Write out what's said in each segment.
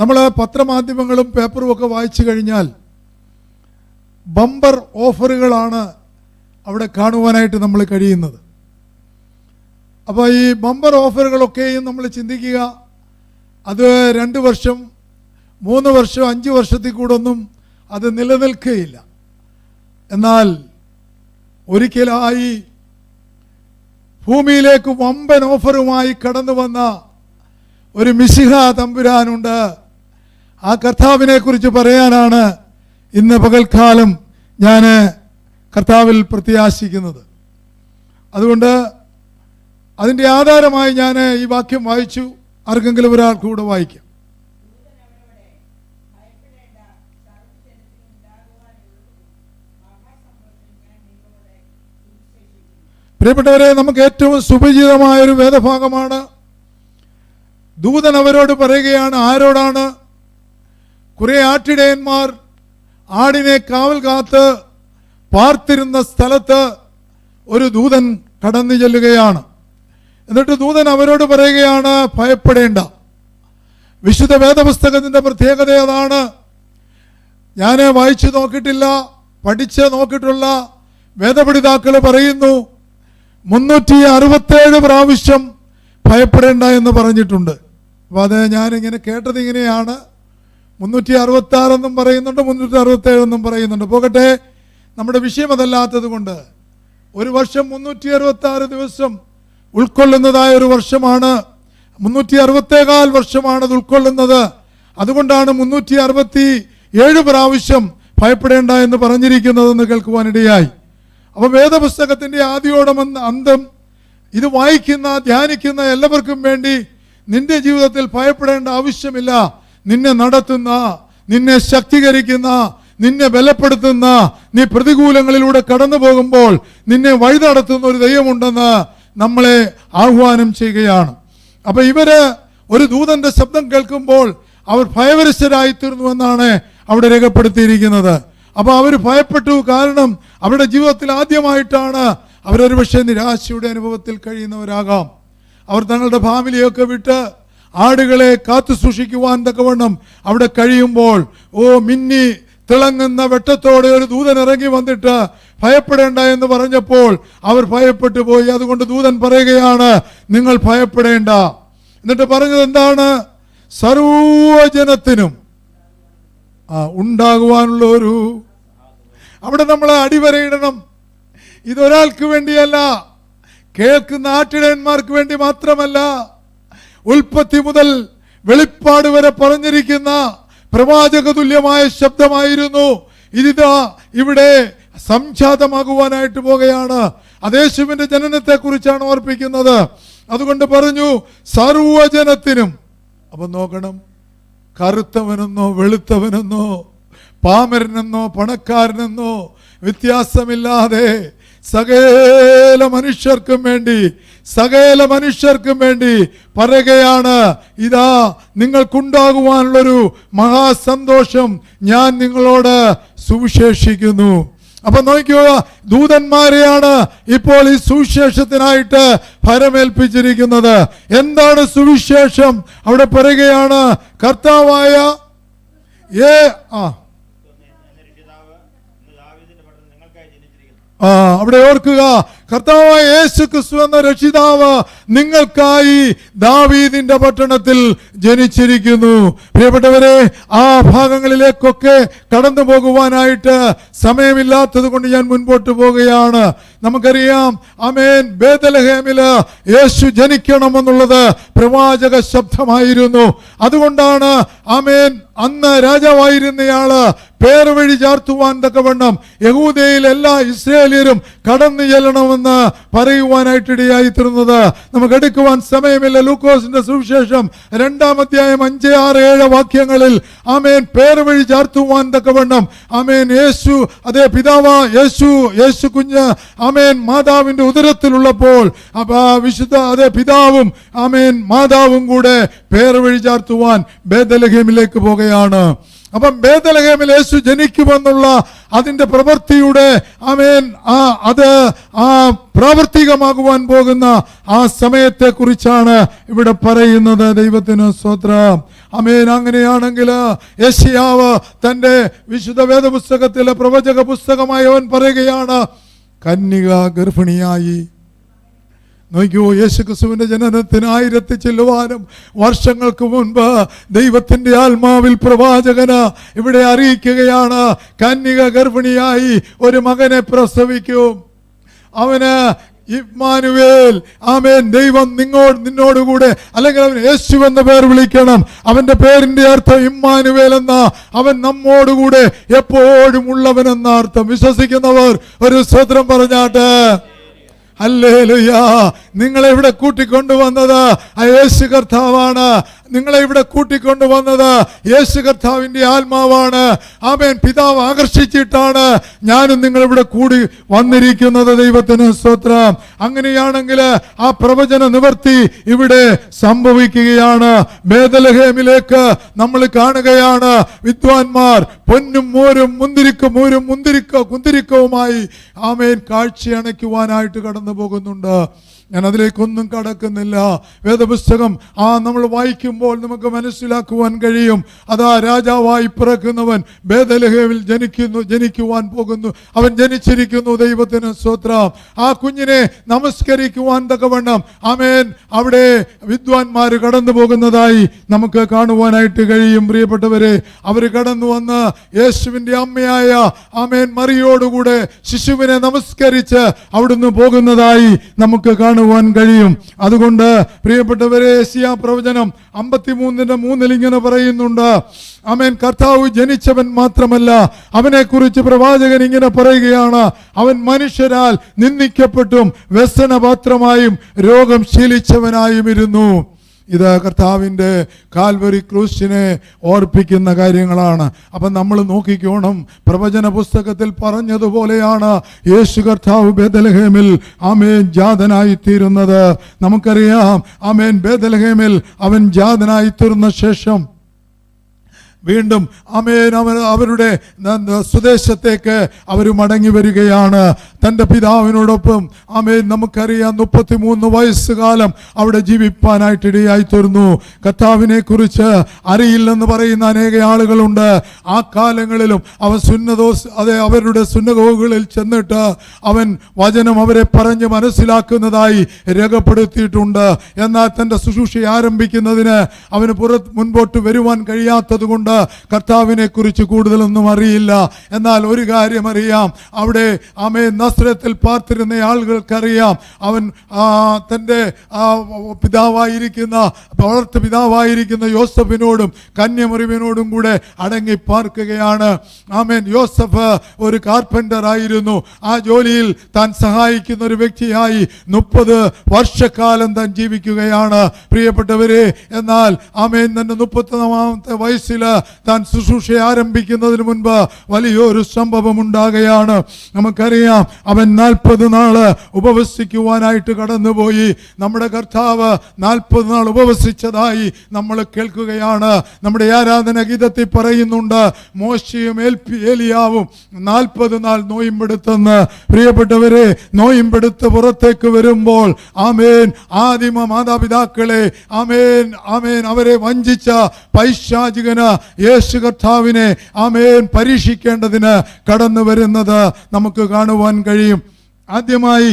നമ്മൾ പത്രമാധ്യമങ്ങളും പേപ്പറും ഒക്കെ വായിച്ചു കഴിഞ്ഞാൽ ബമ്പർ ഓഫറുകളാണ് അവിടെ കാണുവാനായിട്ട് നമ്മൾ കഴിയുന്നത്. അപ്പോൾ ഈ ബമ്പർ ഓഫറുകളൊക്കെയും നമ്മൾ ചിന്തിക്കുക, അത് 2 വർഷം 3 വർഷം 5 വർഷത്തിൽ കൂടൊന്നും അത് നിലനിൽക്കുകയില്ല. എന്നാൽ ഒരിക്കലായി ഭൂമിയിലേക്ക് വമ്പൻ ഓഫറുമായി കടന്നു വന്ന ഒരു മിശിഹ തമ്പുരാനുണ്ട്. ആ കർത്താവിനെ കുറിച്ച് പറയാനാണ് ഇന്ന് പകൽക്കാലം ഞാൻ കർത്താവിൽ പ്രത്യാശിക്കുന്നത്. അതുകൊണ്ട് അതിൻ്റെ ആധാരമായി ഞാൻ ഈ വാക്യം വായിച്ചു. ആർക്കെങ്കിലും ഒരാൾക്ക് കൂടെ വായിക്കാം. പ്രിയപ്പെട്ടവരെ, നമുക്ക് ഏറ്റവും സുപരിചിതമായൊരു വേദഭാഗമാണ്. ദൂതൻ അവരോട് പറയുകയാണ്. ആരോടാണ്? കുറെ ആട്ടിടയന്മാർ ആടിനെ കാവൽ കാത്ത് പാർത്തിരുന്ന സ്ഥലത്ത് ഒരു ദൂതൻ കടന്നു ചെല്ലുകയാണ്. എന്നിട്ട് ദൂതൻ അവരോട് പറയുകയാണ്, ഭയപ്പെടേണ്ട. വിശുദ്ധ വേദപുസ്തകത്തിൻ്റെ പ്രത്യേകത അതാണ്. ഞാൻ വായിച്ചു നോക്കിയിട്ടില്ല, പഠിച്ച് നോക്കിയിട്ടുള്ള വേദപഠിതാക്കൾ പറയുന്നു 367 പ്രാവശ്യം ഭയപ്പെടേണ്ട എന്ന് പറഞ്ഞിട്ടുണ്ട്. അപ്പോൾ അത് ഞാനിങ്ങനെ കേട്ടത് ഇങ്ങനെയാണ്. 366 എന്നും പറയുന്നുണ്ട്, 367 എന്നും പറയുന്നുണ്ട്. പോകട്ടെ, നമ്മുടെ വിഷയം അതല്ലാത്തത് കൊണ്ട് ഒരു വർഷം 366 ദിവസം ഉൾക്കൊള്ളുന്നതായ ഒരു വർഷമാണ്. 364 വർഷമാണ് അത് ഉൾക്കൊള്ളുന്നത്. അതുകൊണ്ടാണ് 367 പ്രാവശ്യം ഭയപ്പെടേണ്ട എന്ന് പറഞ്ഞിരിക്കുന്നതെന്ന് കേൾക്കുവാനിടയായി. അപ്പോൾ വേദപുസ്തകത്തിൻ്റെ ആദിയോടം അന്തം ഇത് വായിക്കുന്ന ധ്യാനിക്കുന്ന എല്ലാവർക്കും വേണ്ടി നിന്റെ ജീവിതത്തിൽ ഭയപ്പെടേണ്ട ആവശ്യമില്ല. നിന്നെ നടത്തുന്ന, നിന്നെ ശക്തീകരിക്കുന്ന, നിന്നെ ബലപ്പെടുത്തുന്ന, നീ പ്രതികൂലങ്ങളിലൂടെ കടന്നു പോകുമ്പോൾ നിന്നെ വഴി നടത്തുന്ന ഒരു ദൈവമുണ്ടെന്ന് നമ്മളെ ആഹ്വാനം ചെയ്യുകയാണ്. അപ്പൊ ഇവര് ഒരു ദൂതന്റെ ശബ്ദം കേൾക്കുമ്പോൾ അവർ ഭയവരസ്ഥരായി തീർന്നുവെന്നാണ് അവിടെ രേഖപ്പെടുത്തിയിരിക്കുന്നത്. അപ്പൊ അവർ ഭയപ്പെട്ടു. കാരണം അവരുടെ ജീവിതത്തിൽ ആദ്യമായിട്ടാണ് അവരൊരു പക്ഷേ നിരാശയുടെ അനുഭവത്തിൽ കഴിയുന്നവരാകാം. അവർ തങ്ങളുടെ ഫാമിലിയൊക്കെ വിട്ട് ആടുകളെ കാത്തു സൂക്ഷിക്കുവാൻ തക്കവണ്ണം അവിടെ കഴിയുമ്പോൾ മിന്നി തിളങ്ങുന്ന വെട്ടത്തോടെ ഒരു ദൂതൻ ഇറങ്ങി വന്നിട്ട് ഭയപ്പെടേണ്ട എന്ന് പറഞ്ഞപ്പോൾ അവർ ഭയപ്പെട്ടു പോയി. അതുകൊണ്ട് ദൂതൻ പറയുകയാണ്, നിങ്ങൾ ഭയപ്പെടേണ്ട. എന്നിട്ട് പറഞ്ഞത് എന്താണ്? സർവജനത്തിനും ഉണ്ടാകുവാനുള്ള ഒരു, അവിടെ നമ്മൾ അടിവരയിടണം. ഇതൊരാൾക്ക് വേണ്ടിയല്ല, കേൾക്കുന്ന ആട്ടിടയന്മാർക്ക് വേണ്ടി മാത്രമല്ല, ഉൽപ്പത്തി മുതൽ വെളിപ്പാട് വരെ പറഞ്ഞിരിക്കുന്ന പ്രവാചക തുല്യമായ ശബ്ദമായിരുന്നു. ഇതിതാ ഇവിടെ സംജാതമാകുവാനായിട്ട് പോകുകയാണ്. യേശുവിന്റെ ജനനത്തെ കുറിച്ചാണ് ഓർപ്പിക്കുന്നത്. അതുകൊണ്ട് പറഞ്ഞു സർവജനത്തിനും. അപ്പൊ നോക്കണം, കറുത്തവനെന്നോ വെളുത്തവനെന്നോ പാമരനെന്നോ പണക്കാരനെന്നോ വ്യത്യാസമില്ലാതെ സകല മനുഷ്യർക്കും വേണ്ടി പറയുകയാണ്, ഇതാ നിങ്ങൾക്കുണ്ടാകുവാനുള്ളൊരു മഹാസന്തോഷം ഞാൻ നിങ്ങളോട് സുവിശേഷിക്കുന്നു. അപ്പൊ നോക്കിയോ, ദൂതന്മാരെയാണ് ഇപ്പോൾ ഈ സുവിശേഷത്തിനായിട്ട് ഫലമേൽപ്പിച്ചിരിക്കുന്നത്. എന്താണ് സുവിശേഷം? അവിടെ പറയുകയാണ്, കർത്താവായ അവിടെ ഓർക്കുക, കർത്താവായ യേശു ക്രിസ്തു എന്ന രക്ഷിതാവ് നിങ്ങൾക്കായി ദാവീദിന്റെ പട്ടണത്തിൽ ജനിച്ചിരിക്കുന്നു. പ്രിയപ്പെട്ടവരെ, ആ ഭാഗങ്ങളിലേക്കൊക്കെ കടന്നു പോകുവാനായിട്ട് സമയമില്ലാത്തത് കൊണ്ട് ഞാൻ മുൻപോട്ട് പോവുകയാണ്. നമുക്കറിയാം, ആമേൻ, ബേത്ലഹേമില് യേശു ജനിക്കണമെന്നുള്ളത് പ്രവാചക ശബ്ദമായിരുന്നു. അതുകൊണ്ടാണ് ആമേൻ അന്ന് രാജാവായിരുന്നയാള് പേര് വഴി ചാർത്തുവാൻ തക്കവണ്ണം യഹൂദയിൽ എല്ലാ ഇസ്രായേലിയരും കടന്നു ചെല്ലണമെന്ന് പറയുവാനായിട്ടിടയായി തീർന്നത്. നമുക്ക് എടുക്കുവാൻ സമയമില്ല. ലൂക്കോസിന്റെ സുവിശേഷം 2-ാം അധ്യായം 5, 6, 7 വാക്യങ്ങളിൽ ആമേൻ പേര് വഴി ചാർത്തുവാൻ തക്കവണ്ണം ആമേൻ യേശു, അതേ പിതാവാ യേശു കുഞ്ഞ് ആമേൻ മാതാവിന്റെ ഉദരത്തിലുള്ളപ്പോൾ വിശുദ്ധ അതേ പിതാവും ആമേൻ മാതാവും കൂടെ പേര് വഴി ചാർത്തുവാൻ ബേത്ലഹേമിലേക്ക് പോകുകയാണ്. അപ്പം ബേത്ലഹേമിൽ യേശു ജനിക്കുമെന്നുള്ള അതിന്റെ പ്രവൃത്തിയുടെ ആമേൻ അത് പ്രാവർത്തികമാകുവാൻ പോകുന്ന ആ സമയത്തെ കുറിച്ചാണ് ഇവിടെ പറയുന്നത്. ദൈവത്തിന് സ്തോത്രം. ആമേൻ. അങ്ങനെയാണെങ്കിൽ യെശയ്യാവ് തന്റെ വിശുദ്ധ വേദപുസ്തകത്തിലെ പ്രവചക പുസ്തകമായി അവൻ പറയുകയാണ്, കന്യക ഗർഭിണിയായി. നോക്കൂ, യേശുക്രിസ്തുവിന്റെ ജനനത്തിന് 1000 ചില്ലുവാനും വർഷങ്ങൾക്ക് മുൻപ് ദൈവത്തിന്റെ ആത്മാവിൽ പ്രവാചകന് ഇവിടെ അറിയിക്കുകയാണ്, കന്യക ഗർഭിണിയായി ഒരു മകനെ പ്രസവിക്കും. അവന് ഇമ്മാനുവേൽ, ആമേൻ, ദൈവം നിന്നോടുകൂടെ, അല്ലെങ്കിൽ അവൻ യേശു എന്ന പേർ വിളിക്കണം. അവന്റെ പേരിന്റെ അർത്ഥം ഇമ്മാനുവേൽ എന്ന, അവൻ നമ്മോടുകൂടെ എപ്പോഴും ഉള്ളവനെന്ന അർത്ഥം. വിശ്വസിക്കുന്നവർ ഒരു സ്തോത്രം പറഞ്ഞാട്ടെ. ഹല്ലേലൂയ. നിങ്ങളെ ഇവിടെ കൂട്ടിക്കൊണ്ടുവന്നത് യേശു കർത്താവാണ്. നിങ്ങളെ ഇവിടെ കൂട്ടിക്കൊണ്ടുവന്നത് യേശു കർത്താവിന്റെ ആത്മാവാണ്. ആമേൻ. പിതാവ് ആകർഷിച്ചിട്ടാണ് ഞാനും നിങ്ങളിവിടെ കൂടി വന്നിരിക്കുന്നത്. ദൈവത്തിന് സ്തോത്രം. അങ്ങനെയാണെങ്കിൽ ആ പ്രവചന നിവർത്തി ഇവിടെ സംഭവിക്കുകയാണ്. ബേത്ലഹേമിലേക്ക് നമ്മൾ കാണുകയാണ്. വിദ്വാൻമാർ പൊന്നും മോരും കുന്തിരിക്കവുമായി ആമേൻ കാഴ്ചയണയ്ക്കുവാനായിട്ട് കടന്നു പോകുന്നുണ്ട്. ഞാൻ അതിലേക്കൊന്നും കടക്കുന്നില്ല. വേദപുസ്തകം നമ്മൾ വായിക്കുമ്പോൾ നമുക്ക് മനസ്സിലാക്കുവാൻ കഴിയും. അതാ രാജാവായി പിറക്കുന്നവൻ ബേത്ലഹേമിൽ ജനിക്കുവാൻ പോകുന്നു. അവൻ ജനിച്ചിരിക്കുന്നു. ദൈവത്തിന് സ്തോത്രം. ആ കുഞ്ഞിനെ നമസ്കരിക്കുവാൻ തക്കവണ്ണം ആമേൻ അവിടെ വിദ്വാൻമാർ കടന്നു പോകുന്നതായി നമുക്ക് കാണുവാനായിട്ട് കഴിയും. പ്രിയപ്പെട്ടവരെ, അവർ കടന്നു വന്ന് യേശുവിന്റെ അമ്മയായ ആമേൻ മറിയോടുകൂടെ ശിശുവിനെ നമസ്കരിച്ച് അവിടുന്ന് പോകുന്നതായി നമുക്ക് കാണുവാൻ കഴിയും. അതുകൊണ്ട് പ്രിയപ്പെട്ടവരെ, യെശയ്യാ പ്രവചനം 53:3 ഇങ്ങനെ പറയുന്നുണ്ട്, ആമേൻ, കർത്താവ് ജനിച്ചവൻ മാത്രമല്ല, അവനെ കുറിച്ച് പ്രവാചകൻ ഇങ്ങനെ പറയുകയാണ്, അവൻ മനുഷ്യരാൽ നിന്ദിക്കപ്പെട്ടും വ്യസനപാത്രമായും രോഗം ശീലിച്ചവനായും ഇരുന്നു. ഇത് കർത്താവിൻ്റെ കാൽവരി ക്രൂശിനെ ഓർപ്പിക്കുന്ന കാര്യങ്ങളാണ്. അപ്പം നമ്മൾ നോക്കിക്കോണം, പ്രവചന പുസ്തകത്തിൽ പറഞ്ഞതുപോലെയാണ് യേശു കർത്താവ് ബേത്ലഹേമിൽ ആമേൻ ജാതനായി തീരുന്നത്. നമുക്കറിയാം, ആമേൻ, ബേത്ലഹേമിൽ അവൻ ജാതനായി തീർന്ന ശേഷം വീണ്ടും ആമേൻ അവരുടെ സ്വദേശത്തേക്ക് അവർ മടങ്ങി വരികയാണ് തൻ്റെ പിതാവിനോടൊപ്പം. ആമേൻ, നമുക്കറിയാം 33 വയസ്സുകാലം അവിടെ ജീവിപ്പാനായിട്ട് ഇടയായി തീർന്നു. കർത്താവിനെ കുറിച്ച് അറിയില്ലെന്ന് പറയുന്ന അനേക ആളുകളുണ്ട്. ആ കാലങ്ങളിലും അവൻ അവരുടെ സുന്നഗോഗുകളിൽ ചെന്നിട്ട് അവൻ വചനം അവരെ പറഞ്ഞ് മനസ്സിലാക്കുന്നതായി രേഖപ്പെടുത്തിയിട്ടുണ്ട്. എന്നാൽ തൻ്റെ ശുശ്രൂഷ ആരംഭിക്കുന്നതിന് അവന് മുൻപോട്ട് വരുവാൻ കഴിയാത്തത് കൊണ്ട് കർത്താവിനെ കുറിച്ച് കൂടുതലൊന്നും അറിയില്ല. എന്നാൽ ഒരു കാര്യം അറിയാം, അവിടെ ആമേൻ നസ്രത്തിൽ പാർത്തിരുന്ന ആളുകൾക്കറിയാം, അവൻ തൻ്റെ വളർത്തു പിതാവായിരിക്കുന്ന യോസഫിനോടും കന്യമറിവിനോടും കൂടെ അടങ്ങി പാർക്കുകയാണ്. ആമേൻ. യോസഫ് ഒരു കാർപ്പൻ്റർ ആയിരുന്നു. ആ ജോലിയിൽ താൻ സഹായിക്കുന്ന ഒരു വ്യക്തിയായി 30 വർഷക്കാലം താൻ ജീവിക്കുകയാണ്. പ്രിയപ്പെട്ടവരെ, എന്നാൽ ആമേൻ തൻ്റെ 31-ാമത്തെ വയസ്സിൽ താൻ ശുശ്രൂഷ ആരംഭിക്കുന്നതിന് മുൻപ് വലിയൊരു സംഭവം ഉണ്ടാകുകയാണ്. നമുക്കറിയാം, അവൻ 40 നാള് ഉപവസിക്കുവാനായിട്ട് കടന്നുപോയി. നമ്മുടെ കർത്താവ് 40 നാൾ ഉപവസിച്ചതായി നമ്മൾ കേൾക്കുകയാണ്. നമ്മുടെ ആരാധന ഗീതത്തിൽ പറയുന്നുണ്ട്, മോശയും ഏലിയാവും 40 നാൾ നോയിമ്പെടുത്തെന്ന്. പ്രിയപ്പെട്ടവരെ, നോയിമ്പെടുത്ത് പുറത്തേക്ക് വരുമ്പോൾ ആമേൻ ആദിമ മാതാപിതാക്കളെ ആമേൻ ആമേൻ അവരെ വഞ്ചിച്ച പൈശാചികന് യേശു കർത്താവിനെ ആമേൻ പരീക്ഷിക്കേണ്ടതിന് കടന്നു വരുന്നത് നമുക്ക് കാണുവാൻ കഴിയും. ആദ്യമായി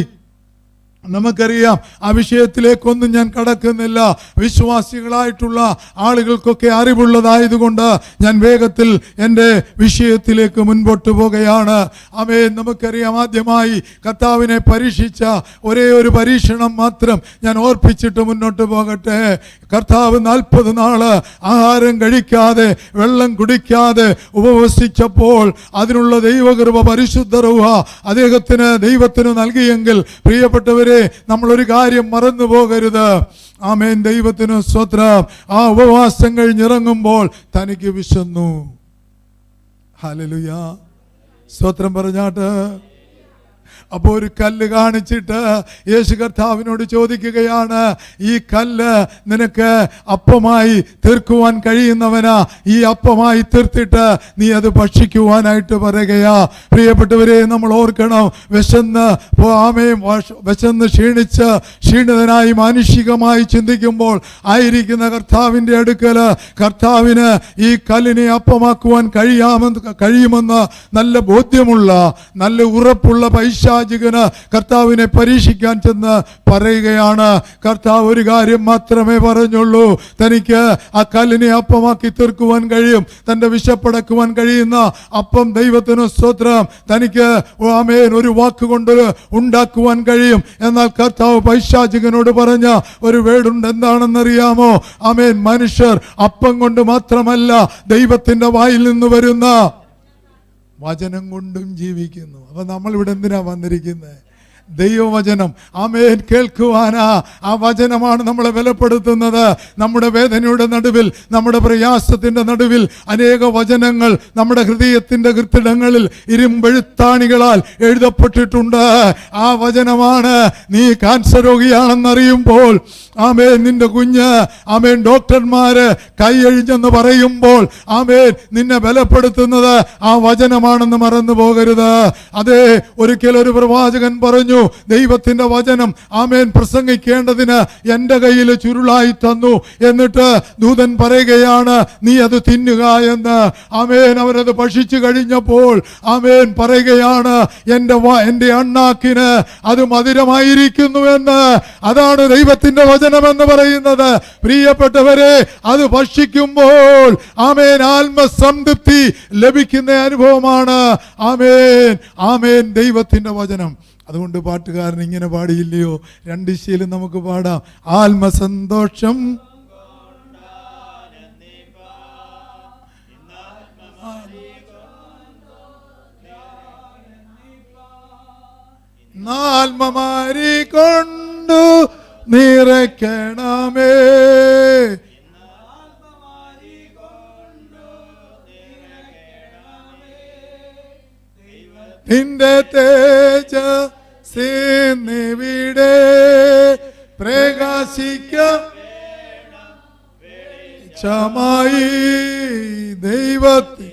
നമുക്കറിയാം, ആ വിഷയത്തിലേക്കൊന്നും ഞാൻ കടക്കുന്നില്ല. വിശ്വാസികളായിട്ടുള്ള ആളുകൾക്കൊക്കെ അറിവുള്ളതായതുകൊണ്ട് ഞാൻ വേഗത്തിൽ എൻ്റെ വിഷയത്തിലേക്ക് മുൻപോട്ട് പോകുകയാണ്. ആമേൻ. നമുക്കറിയാം, ആദ്യമായി കർത്താവിനെ പരീക്ഷിച്ച ഒരേ ഒരു പരീക്ഷണം മാത്രം ഞാൻ ഓർപ്പിച്ചിട്ട് മുന്നോട്ട് പോകട്ടെ. കർത്താവ് 40 നാള് ആഹാരം കഴിക്കാതെ വെള്ളം കുടിക്കാതെ ഉപവസിച്ചപ്പോൾ അതിനുള്ള ദൈവകൃപ പരിശുദ്ധ റൂഹ ദൈവത്തിന് നൽകിയെങ്കിൽ, പ്രിയപ്പെട്ടവരെ, നമ്മളൊരു കാര്യം മറന്നു പോകരുത്. ആമേൻ. ദൈവത്തിന് സ്തോത്രം. ആ ഉപവാസം കഴിഞ്ഞിറങ്ങുമ്പോൾ തനിക്ക് വിശന്നു. ഹല്ലേലൂയ. സ്തോത്രം പറഞ്ഞാട്ട്. അപ്പോൾ ഒരു കല്ല് കാണിച്ചിട്ട് യേശു കർത്താവിനോട് ചോദിക്കുകയാണ്, ഈ കല്ല് നിനക്ക് അപ്പമായി തീർക്കുവാൻ കഴിയുന്നവനാ, ഈ അപ്പമായി തീർത്തിട്ട് നീ അത് ഭക്ഷിക്കുവാനായിട്ട് പറയുകയാ. പ്രിയപ്പെട്ടവരെ, നമ്മൾ ഓർക്കണം, വിശന്ന് ക്ഷീണിതനായി മാനുഷികമായി ചിന്തിക്കുമ്പോൾ ആയിരിക്കുന്ന കർത്താവിൻ്റെ അടുക്കൽ കർത്താവിന് ഈ കല്ലിനെ അപ്പമാക്കുവാൻ കഴിയുമെന്ന് നല്ല ബോധ്യമുള്ള, നല്ല ഉറപ്പുള്ള പൈശാചികന് കർത്താവിനെ പരീക്ഷിക്കാൻ ചെന്ന് പറയുകയാണ്. കർത്താവ് ഒരു കാര്യം മാത്രമേ പറഞ്ഞുള്ളൂ, തനിക്ക് ആ കല്ലിനെ അപ്പമാക്കി തീർക്കുവാൻ കഴിയും. തൻ്റെ വിശപ്പടക്കുവാൻ കഴിയുന്ന അപ്പം, ദൈവത്തിന് സ്തോത്രം, തനിക്ക് ആമേൻ ഒരു വാക്കുകൊണ്ട് ഉണ്ടാക്കുവാൻ കഴിയും. എന്നാൽ കർത്താവ് പൈശാചികനോട് പറഞ്ഞ ഒരു വേടുണ്ട്, എന്താണെന്നറിയാമോ? ആമേൻ, മനുഷ്യർ അപ്പം കൊണ്ട് മാത്രമല്ല ദൈവത്തിൻ്റെ വായിൽ നിന്ന് വരുന്ന വചനം കൊണ്ടും ജീവിക്കുന്നു. അപ്പൊ നമ്മൾ ഇവിടെ എന്തിനാ വന്നിരിക്കുന്നത്? ദൈവവചനം ആമേൻ കേൾക്കുവാനാ. ആ വചനമാണ് നമ്മളെ ബലപ്പെടുത്തുന്നത്. നമ്മുടെ വേദനയുടെ നടുവിൽ, നമ്മുടെ പ്രയാസത്തിന്റെ നടുവിൽ അനേക വചനങ്ങൾ നമ്മുടെ ഹൃദയത്തിന്റെ കൃത്തിടങ്ങളിൽ ഇരുമ്പെഴുത്താണികളാൽ എഴുതപ്പെട്ടിട്ടുണ്ട്. ആ വചനമാണ് നീ ക്യാൻസർ രോഗിയാണെന്നറിയുമ്പോൾ, ആമേൻ, നിന്റെ കുഞ്ഞ് ആമേൻ ഡോക്ടർമാര് കൈയഴിഞ്ഞെന്ന് പറയുമ്പോൾ ആമേൻ നിന്നെ ബലപ്പെടുത്തുന്നത് ആ വചനമാണെന്ന് മറന്നു പോകരുത്. അതേ, ഒരിക്കൽ ഒരു പ്രവാചകൻ പറഞ്ഞു, ദൈവത്തിന്റെ വചനം ആമേൻ പ്രസംഗിക്കേണ്ടതിന് എൻ്റെ കയ്യിൽ ചുരുളായി തന്നു. എന്നിട്ട് ദൂതൻ പറയുകയാണ്, നീ അത് തിന്നുക എന്ന്. ആമേൻ, അവരത് ഭക്ഷിച്ചു കഴിഞ്ഞപ്പോൾ ആമേൻ പറയുകയാണ്, എൻ്റെ അണ്ണാക്കിന് അത് മധുരമായിരിക്കുന്നു എന്ന്. അതാണ് ദൈവത്തിന്റെ വചനമെന്ന് പറയുന്നത്. പ്രിയപ്പെട്ടവരെ, അത് ഭക്ഷിക്കുമ്പോൾ ആമേൻ ആത്മസംതൃപ്തി ലഭിക്കുന്ന അനുഭവമാണ്. ആമേൻ, ആമേൻ, ദൈവത്തിന്റെ വചനം. അതുകൊണ്ട് പാട്ടുകാരൻ ഇങ്ങനെ പാടിയില്ലയോ? രണ്ട് ദിശയിലും നമുക്ക് പാടാം. ആത്മസന്തോഷം ആത്മമാരി കൊണ്ടു നിറയ്ക്കണമേ, നിന്റെ തേജസ്സിവിടെ പ്രകാശിക്കമായി ദൈവത്തിൽ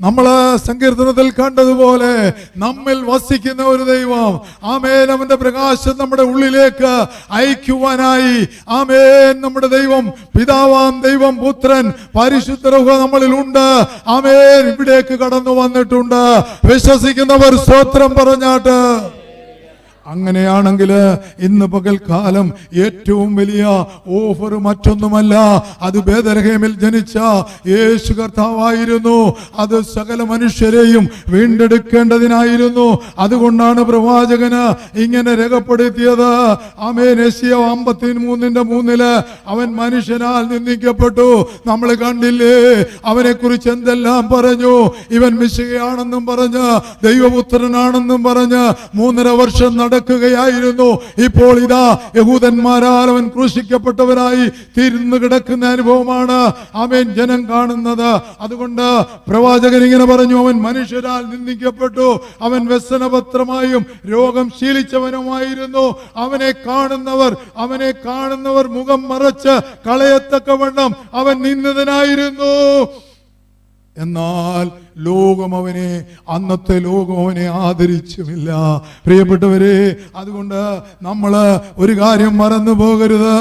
നമ്മൾ സങ്കീർത്തനത്തിൽ കണ്ടതുപോലെ നമ്മിൽ വസിക്കുന്ന ഒരു ദൈവം, ആമേൻ, അവന്റെ പ്രകാശം നമ്മുടെ ഉള്ളിലേക്ക് അയക്കുവാനായി ആമേൻ നമ്മുടെ ദൈവം, പിതാവാം ദൈവം, പുത്രൻ, പരിശുദ്ധ രൂഹ നമ്മളിൽ ഉണ്ട്. ആമേൻ, ഇവിടേക്ക് കടന്നു വന്നിട്ടുണ്ട്. വിശ്വസിക്കുന്നവർ സ്തോത്രം പറഞ്ഞാട്ട്. അങ്ങനെയാണെങ്കിൽ ഇന്ന് പകൽക്കാലം ഏറ്റവും വലിയ ഓഫർ മറ്റൊന്നുമല്ല, അത് ബേത്ലഹേമിൽ ജനിച്ച യേശു കർത്താവായിരുന്നു. അത് സകല മനുഷ്യരെയും വീണ്ടെടുക്കേണ്ടതിനായിരുന്നു. അതുകൊണ്ടാണ് പ്രവാചകന് ഇങ്ങനെ രേഖപ്പെടുത്തിയത്. ആമേൻ, യെശയ്യാ 53:3 അവൻ മനുഷ്യനാൽ നിന്ദിക്കപ്പെട്ടു. നമ്മൾ കണ്ടില്ലേ അവനെ കുറിച്ച് എന്തെല്ലാം പറഞ്ഞു? ഇവൻ മിശിഹയാണെന്നും പറഞ്ഞ്, ദൈവപുത്രനാണെന്നും പറഞ്ഞ് 3.5 വർഷം നടക്കുകയായിരുന്നു. ഇപ്പോൾ ഇതാ യഹൂദന്മാരാൽ അവൻ ക്രൂശിക്കപ്പെട്ടവരായി തീർന്നു കിടക്കുന്ന അനുഭവമാണ് ആമേൻ ജനം കാണുന്നത്. അതുകൊണ്ട് പ്രവാചകൻ ഇങ്ങനെ പറഞ്ഞു, അവൻ മനുഷ്യരാൽ നിന്ദിക്കപ്പെട്ടു, അവൻ വ്യസനപത്രമായും രോഗം ശീലിച്ചവനുമായിരുന്നു. അവനെ കാണുന്നവർ മുഖം മറച്ച് കളയത്തക്കവണ്ണം അവൻ നിന്ദിതനായിരുന്നു. എന്നാൽ അന്നത്തെ ലോകം അവനെ ആദരിച്ചുമില്ല. പ്രിയപ്പെട്ടവരെ, അതുകൊണ്ട് നമ്മൾ ഒരു കാര്യം മറന്നു പോകരുത്.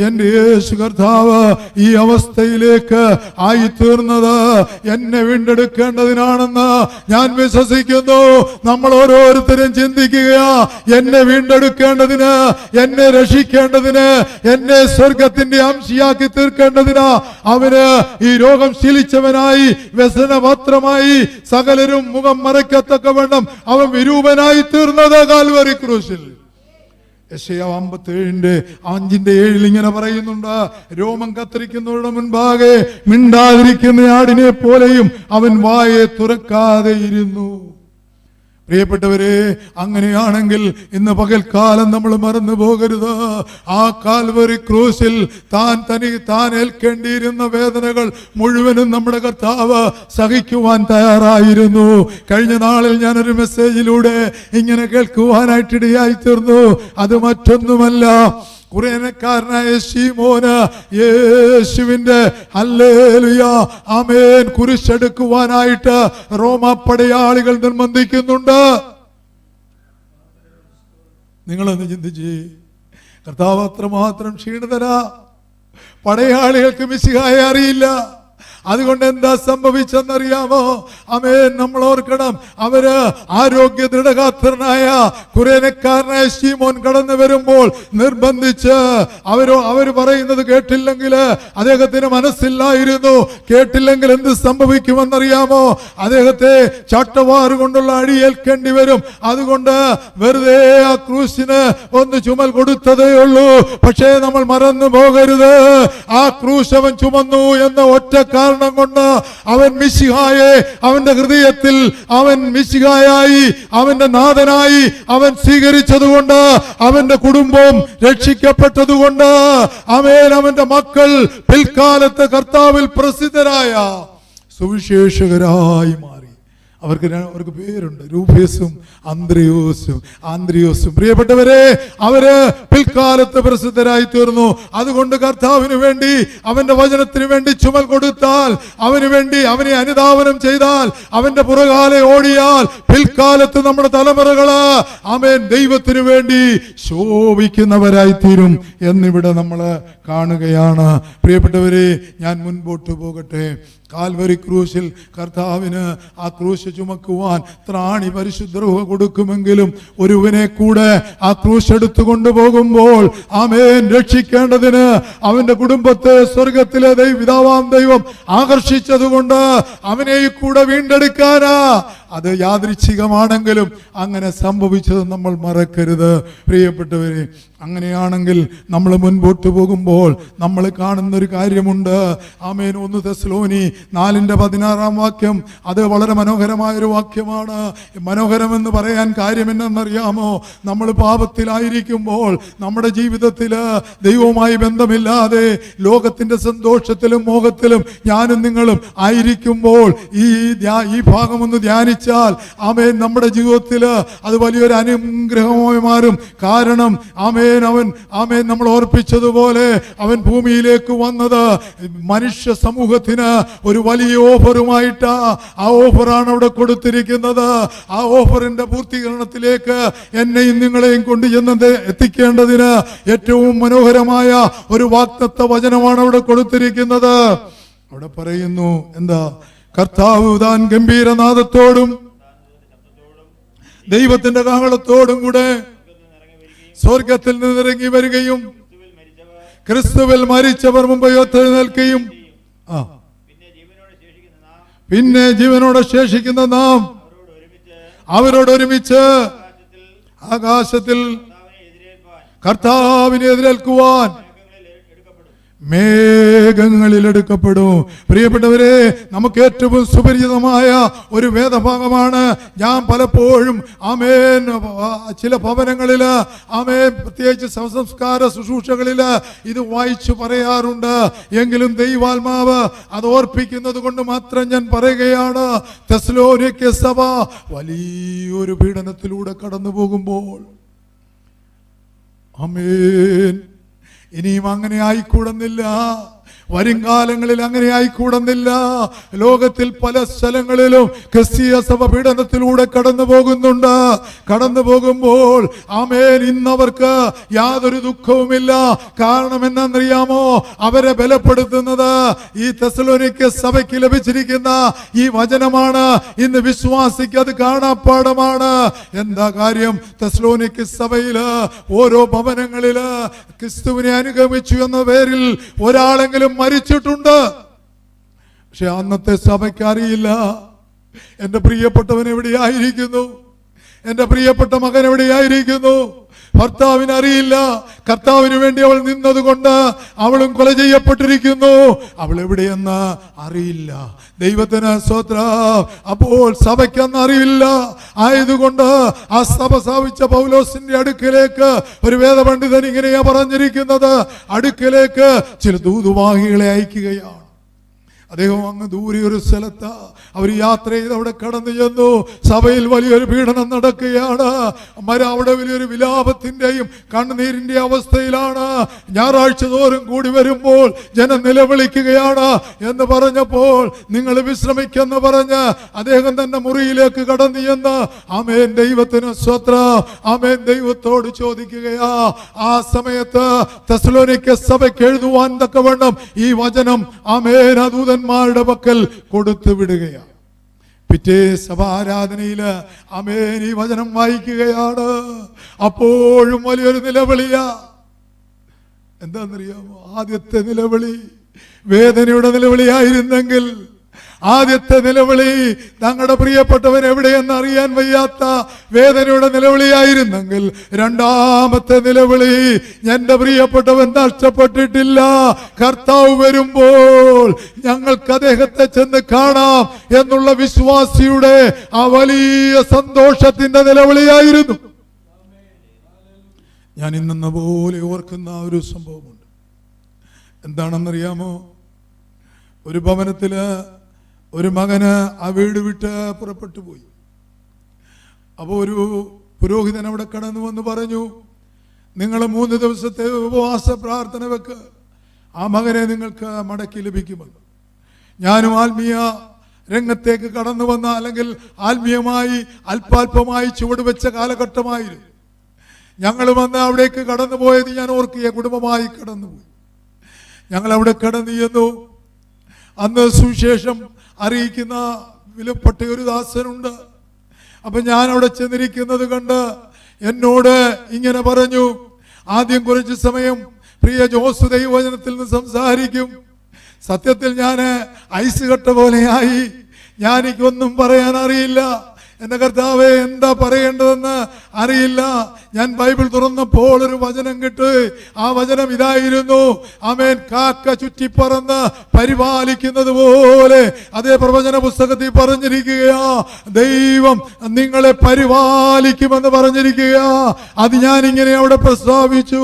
എൻ്റെ യേശു കർത്താവ് ഈ അവസ്ഥയിലേക്ക് ആയിത്തീർന്നത് എന്നെ വീണ്ടെടുക്കേണ്ടതിനാണെന്ന് ഞാൻ വിശ്വസിക്കുന്നു. നമ്മൾ ഓരോരുത്തരും ചിന്തിക്കുക, എന്നെ വീണ്ടെടുക്കേണ്ടതിന്, എന്നെ രക്ഷിക്കേണ്ടതിന്, എന്നെ സ്വർഗത്തിന്റെ അംശിയാക്കി തീർക്കേണ്ടതിന് അവന് ഈ രോഗം ശീലിച്ചവനായി, വ്യസനപാത്രമായി, സകലരും മുഖം മറയ്ക്കത്തക്കവണ്ണം അവൻ വിരൂപനായി തീർന്നത് കാൽവരി ക്രൂശിൽ. യെശയ്യാ 57:5 ഇങ്ങനെ പറയുന്നുണ്ട്, രോമം കത്തിരിക്കുന്നവരുടെ മുൻപാകെ മിണ്ടാതിരിക്കുന്ന ആടിനെ പോലെയും അവൻ വായെ തുറക്കാതെ ഇരുന്നു. പ്രിയപ്പെട്ടവരെ, അങ്ങനെയാണെങ്കിൽ ഇന്ന് പകൽക്കാലം നമ്മൾ മറന്നു പോകരുത്. ആ കാൽവരി ക്രൂശിൽ താൻ ഏൽക്കേണ്ടിയിരുന്ന വേദനകൾ മുഴുവനും നമ്മുടെ കർത്താവ് സഹിക്കുവാൻ തയ്യാറായിരുന്നു. കഴിഞ്ഞ നാളിൽ ഞാനൊരു മെസ്സേജിലൂടെ ഇങ്ങനെ കേൾക്കുവാനായിട്ടിടയായി തീർന്നു. അത് മറ്റൊന്നുമല്ല, കുറേനക്കാരനായ ശീമോന് യേശുവിന്റെ ഹല്ലേലൂയ ആമേൻ കുരിശെടുക്കുവാനായിട്ട് റോമ പടയാളികൾ നിർബന്ധിക്കുന്നുണ്ട്. നിങ്ങളൊന്ന് ചിന്തിച്ച്, കർത്താവ് അത്രമാത്രം ക്ഷീണിതനാ. പടയാളികൾക്ക് മിശിഹായെ അറിയില്ല. അതുകൊണ്ട് എന്താ സംഭവിച്ചെന്നറിയാമോ? ആമേൻ, നമ്മൾ ഓർക്കണം, അവര് ആരോഗ്യ ദൃഢഗാത്രനായ കുറേനക്കാരനായ ശീമോൻ കടന്നു വരുമ്പോൾ നിർബന്ധിച്ച് അവര് പറയുന്നത് കേട്ടില്ലെങ്കിൽ അദ്ദേഹത്തിന് മനസ്സില്ലായിരുന്നു. കേട്ടില്ലെങ്കിൽ എന്ത് സംഭവിക്കുമെന്നറിയാമോ? അദ്ദേഹത്തെ ചാട്ടവാറ് കൊണ്ടുള്ള അടിയേൽക്കേണ്ടി വരും. അതുകൊണ്ട് വെറുതെ ആ ക്രൂശിന് ഒന്ന് ചുമൽ കൊടുത്തതേ ഉള്ളൂ. പക്ഷേ നമ്മൾ മറന്നു പോകരുത്, ആ ക്രൂശ് അവൻ ചുമന്നു എന്ന ഒറ്റ കാരണം കൊണ്ട് അവൻ മിശിഹായെ അവന്റെ ഹൃദയത്തിൽ അവൻ മിശിഹായായി അവന്റെ നാഥനായി അവൻ സ്വീകരിച്ചതുകൊണ്ട്, അവന്റെ കുടുംബം രക്ഷിക്കപ്പെട്ടതുകൊണ്ട്, അവന്റെ മക്കൾ പിൽക്കാലത്ത് കർത്താവിൽ പ്രസിദ്ധരായ സുവിശേഷകരായി മാറി. അവർക്ക് പേരുണ്ട്, രൂഫേസും ആന്ത്രിയോസും. പ്രിയപ്പെട്ടവരെ, അവര് പിൽക്കാലത്ത് പ്രസിദ്ധരായി തീർന്നു. അതുകൊണ്ട് കർത്താവിന് വേണ്ടി അവന്റെ വചനത്തിന് വേണ്ടി ചുമൽ കൊടുത്താൽ, അവനെ അനുധാവനം ചെയ്താൽ, അവന്റെ പുറകാലെ ഓടിയാൽ പിൽക്കാലത്ത് നമ്മുടെ തലമുറകള് ആമേൻ ദൈവത്തിന് വേണ്ടി ശോഭിക്കുന്നവരായി തീരും എന്നിവിടെ നമ്മൾ കാണുകയാണ്. പ്രിയപ്പെട്ടവരെ, ഞാൻ മുൻപോട്ട് പോകട്ടെ. കാൽവരി ക്രൂശിൽ കർത്താവിന് ആ ക്രൂശ് ചുമക്കുവാൻ ത്രാണി പരിശുദ്ധ റൂഹ് കൊടുക്കുമെങ്കിലും ഒരുവനെ കൂടെ ആ ക്രൂശ് എടുത്തു പോകുമ്പോൾ ആമേൻ രക്ഷിക്കേണ്ടതിന് അവന്റെ കുടുംബത്തെ സ്വർഗത്തിലെ പിതാവാം ദൈവം ആകർഷിച്ചതുകൊണ്ട് അവനെ കൂടെ വീണ്ടെടുക്കാനാ. അത് യാദൃച്ഛികമാണെങ്കിലും അങ്ങനെ സംഭവിച്ചത് നമ്മൾ മറക്കരുത്. പ്രിയപ്പെട്ടവരെ, അങ്ങനെയാണെങ്കിൽ നമ്മൾ മുൻപോട്ട് പോകുമ്പോൾ നമ്മൾ കാണുന്ന ഒരു കാര്യമുണ്ട്. ആമേൻ, 1 തെസ്സലോനി 4:16 വാക്യം, അത് വളരെ മനോഹരമായൊരു വാക്യമാണ്. മനോഹരമെന്ന് പറയാൻ കാര്യം എന്നറിയാമോ? നമ്മൾ പാപത്തിലായിരിക്കുമ്പോൾ, നമ്മുടെ ജീവിതത്തിൽ ദൈവവുമായി ബന്ധമില്ലാതെ ലോകത്തിന്റെ സന്തോഷത്തിലും മോഹത്തിലും ഞാനും നിങ്ങളും ആയിരിക്കുമ്പോൾ ഈ ഭാഗം ഒന്ന് ധ്യാനിച്ചാൽ ആമേൻ നമ്മുടെ ജീവിതത്തിൽ അത് വലിയൊരു അനുഗ്രഹമായി മാറും. കാരണം ആമേൻ നമ്മൾ ഓർപ്പിച്ചതുപോലെ അവൻ ഭൂമിയിലേക്ക് വന്നത് മനുഷ്യ സമൂഹത്തിന് ഒരു വലിയ ഓഫറുമായിട്ടാ. ആ ഓഫറാണ് അവിടെ കൊടുത്തിരിക്കുന്നത്. ആ ഓഫറിന്റെ പൂർത്തീകരണത്തിലേക്ക് എന്നെയും നിങ്ങളെയും കൊണ്ട് എത്തിക്കേണ്ടതിന് ഏറ്റവും മനോഹരമായ ഒരു വാഗ്ദത്ത വചനമാണ് അവിടെ കൊടുത്തിരിക്കുന്നത്. അവിടെ പറയുന്നു, എന്താ? കർത്താവ് താൻ ഗംഭീരനാദത്തോടും ദൈവത്തിന്റെ കാഹളത്തോടും കൂടെ സ്വർഗത്തിൽ നിന്നിറങ്ങി വരികയും ക്രിസ്തുവിൽ മരിച്ചവർ മുമ്പ് ഉയർത്തെഴുന്നേൽക്കുകയും പിന്നെ ജീവനോടെ ശേഷിക്കുന്ന നാം അവരോടൊരുമിച്ച് ആകാശത്തിൽ കർത്താവിനെ എതിരേൽക്കുവാൻ മേഘങ്ങളിൽ എടുക്കപ്പെടും. പ്രിയപ്പെട്ടവരെ, നമുക്ക് ഏറ്റവും സുപരിചിതമായ ഒരു വേദഭാഗമാണ്. ഞാൻ പലപ്പോഴും ആമേൻ ചില ഭവനങ്ങളിൽ ആമേൻ പ്രത്യേകിച്ച് സംസ്കാര ശുശ്രൂഷകളിൽ ഇത് വായിച്ചു പറയാറുണ്ട്. എങ്കിലും ദൈവാത്മാവ് അത് ഓർപ്പിക്കുന്നത് കൊണ്ട് മാത്രം ഞാൻ പറയുകയാണ്. തെസ്സലോനിക്ക സഭ വലിയൊരു പീഡനത്തിലൂടെ കടന്നു പോകുമ്പോൾ ആമേൻ ഇനിയും അങ്ങനെ ആയിക്കൂടുന്നില്ല. വരും കാലങ്ങളിൽ അങ്ങനെ ആയിക്കൂടുന്നില്ല. ലോകത്തിൽ പല സ്ഥലങ്ങളിലും ക്രിസ്തീയ സഭ പീഡനത്തിലൂടെ കടന്നു പോകുമ്പോൾ ആമേൻ ഇന്നവർക്ക് യാതൊരു ദുഃഖവുമില്ല. കാരണം എന്നറിയാമോ? അവരെ ബലപ്പെടുത്തുന്നത് ഈ തെസ്സലോനിക്ക സഭയ്ക്ക് ലഭിച്ചിരിക്കുന്ന ഈ വചനമാണ്. ഇന്ന് വിശ്വാസിക്ക് അത് കാണാപ്പാടമാണ്. എന്താ കാര്യം? തെസ്സലോനിക്ക സഭയില് ഓരോ ഭവനങ്ങളില് ക്രിസ്തുവിനെ അനുഗമിച്ചു എന്ന പേരിൽ ഒരാളെങ്കിലും മരിച്ചിട്ടുണ്ട്. പക്ഷെ അന്നത്തെ സഭയ്ക്ക് അറിയില്ല എന്റെ പ്രിയപ്പെട്ടവൻ എവിടെയായിരിക്കുന്നു, എന്റെ പ്രിയപ്പെട്ട മകൻ എവിടെയായിരിക്കുന്നു? ഭർത്താവിന് അറിയില്ല. കർത്താവിന് വേണ്ടി അവൾ നിന്നതുകൊണ്ട് അവളും കൊല ചെയ്യപ്പെട്ടിരിക്കുന്നു. അവൾ എവിടെയെന്ന് അറിയില്ല. ദൈവത്തിന് സ്തോത്രം. അപ്പോൾ സഭയ്ക്കെന്ന് അറിയില്ല. ആയതുകൊണ്ട് ആ സഭ സ്ഥാപിച്ച പൗലോസിന്റെ അടുക്കലേക്ക് ഒരു വേദപണ്ഡിതൻ ഇങ്ങനെയാ പറഞ്ഞിരിക്കുന്നത്, അടുക്കലേക്ക് ചില ദൂതുവാഹികളെ അയക്കുകയാണ്. അദ്ദേഹം അങ്ങ് ദൂരെ ഒരു സ്ഥലത്ത് അവർ യാത്ര ചെയ്ത് അവിടെ കടന്നു ചെന്നു. സഭയിൽ വലിയൊരു പീഡനം നടക്കുകയാണ്. അവിടെ വലിയൊരു വിലാപത്തിന്റെയും കണ്ണുനീരിന്റെ അവസ്ഥയിലാണ്. ഞായറാഴ്ച തോറും കൂടി വരുമ്പോൾ ജനം നിലവിളിക്കുകയാണ് എന്ന് പറഞ്ഞപ്പോൾ നിങ്ങൾ വിശ്രമിക്കെന്ന് പറഞ്ഞ് അദ്ദേഹം തന്റെ മുറിയിലേക്ക് കടന്നു ചെന്ന് ആമേൻ, ദൈവത്തിന് സ്തോത്രം, ആമേൻ, ദൈവത്തോട് ചോദിക്കുകയാ. ആ സമയത്ത് തെസ്സലോനിക്ക സഭയ്ക്ക് എഴുതുവാൻ തക്കവണ്ണം ഈ വചനം ആമേൻ ദൂതന്മാരുടെ പക്കൽ കൊടുത്തു വിടുകയാണ്. പിറ്റേ സഭാരാധനയില് ആമേൻ ഈ വചനം വായിക്കുകയാണ്. അപ്പോഴും വലിയൊരു നിലവിളിയാ. എന്താണെന്നറിയാമോ? ആദ്യത്തെ നിലവിളി വേദനയുടെ നിലവിളിയായിരുന്നെങ്കിൽ, ആദ്യത്തെ നിലവിളി തങ്ങളുടെ പ്രിയപ്പെട്ടവൻ എവിടെയെന്ന് അറിയാൻ വയ്യാത്ത വേദനയുടെ നിലവിളിയായിരുന്നെങ്കിൽ, രണ്ടാമത്തെ നിലവിളി എന്റെ പ്രിയപ്പെട്ടവൻ നഷ്ടപ്പെട്ടിട്ടില്ല, കർത്താവ് വരുമ്പോൾ ഞങ്ങൾക്ക് അദ്ദേഹത്തെ ചെന്ന് കാണാം എന്നുള്ള വിശ്വാസിയുടെ ആ വലിയ സന്തോഷത്തിന്റെ നിലവിളിയായിരുന്നു. ഞാൻ ഇന്നെന്ന പോലെ ഓർക്കുന്ന ഒരു സംഭവമുണ്ട്. എന്താണെന്നറിയാമോ? ഒരു ഭവനത്തില് ഒരു മകന് ആ വീട് വിട്ട് പുറപ്പെട്ടു പോയി. അപ്പോൾ ഒരു പുരോഹിതൻ അവിടെ കടന്നു വന്ന് പറഞ്ഞു, നിങ്ങൾ 3 ദിവസത്തെ ഉപവാസ പ്രാർത്ഥന വെക്ക്, ആ മകനെ നിങ്ങൾക്ക് മടക്കി ലഭിക്കുമെന്ന്. ഞാനും ആത്മീയ രംഗത്തേക്ക് കടന്നു വന്ന, അല്ലെങ്കിൽ ആത്മീയമായി അല്പാൽപമായി ചുവടുവെച്ച കാലഘട്ടമായിരുന്നു. ഞങ്ങൾ വന്ന് അവിടേക്ക് കടന്നു പോയത് ഞാൻ ഓർക്കിയ കുടുംബമായി കടന്നുപോയി. ഞങ്ങൾ അവിടെ കടന്നു ചെന്നു. അന്ന് സുവിശേഷം അറിയിക്കുന്ന വിലപ്പെട്ട ഒരു ദാസനുണ്ട്. അപ്പൊ ഞാൻ അവിടെ ചെന്നിരിക്കുന്നത് കണ്ട് എന്നോട് ഇങ്ങനെ പറഞ്ഞു, ആദ്യം കുറച്ച് സമയം പ്രിയ ജോസ് ദൈവവചനത്തിൽ നിന്ന് സംസാരിക്കും. സത്യത്തിൽ ഞാൻ ഐസ് കട്ട പോലെയായി. എനിക്കൊന്നും പറയാൻ അറിയില്ല. എന്റെ കർത്താവേ, എന്താ പറയേണ്ടതെന്ന് അറിയില്ല. ഞാൻ ബൈബിൾ തുറന്നപ്പോൾ ഒരു വചനം കിട്ടി. ആ വചനം ഇതായിരുന്നു, ആമേൻ, കാക്ക ചുറ്റിപ്പറന്ന് പരിപാലിക്കുന്നത് പോലെ. അതേ പ്രവചന പുസ്തകത്തിൽ പറഞ്ഞിരിക്കുകയാ, ദൈവം നിങ്ങളെ പരിപാലിക്കുമെന്ന് പറഞ്ഞിരിക്കുകയാ. അത് ഞാനിങ്ങനെ അവിടെ പ്രസ്താവിച്ചു.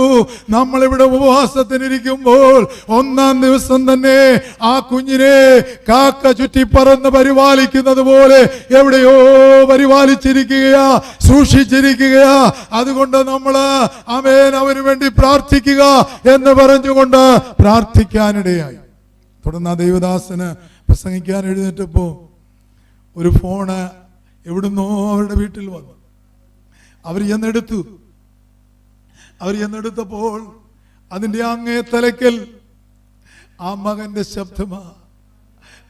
നമ്മളിവിടെ ഉപവാസത്തിനിരിക്കുമ്പോൾ 1-ാം ദിവസം തന്നെ ആ കുഞ്ഞിനെ കാക്ക ചുറ്റിപ്പറന്ന് പരിപാലിക്കുന്നത് പോലെ എവിടെയോ പരിപാലിച്ചിരിക്കുകയാ, സൂക്ഷിച്ചിരിക്കുകയാ. അതുകൊണ്ട് നമ്മള് ആമേൻ അവന് വേണ്ടി പ്രാർത്ഥിക്കുക എന്ന് പറഞ്ഞുകൊണ്ട് പ്രാർത്ഥിക്കാനിടയായി. തുടർന്ന് ആ ദൈവദാസന് പ്രസംഗിക്കാൻ എഴുന്നേറ്റപ്പോ ഒരു ഫോണ് എവിടുന്നോ അവരുടെ വീട്ടിൽ വന്നു. അവർ ചെന്നെടുത്തപ്പോൾ അതിന്റെ അങ്ങേ തലയ്ക്കൽ ആ മകന്റെ ശബ്ദമാ.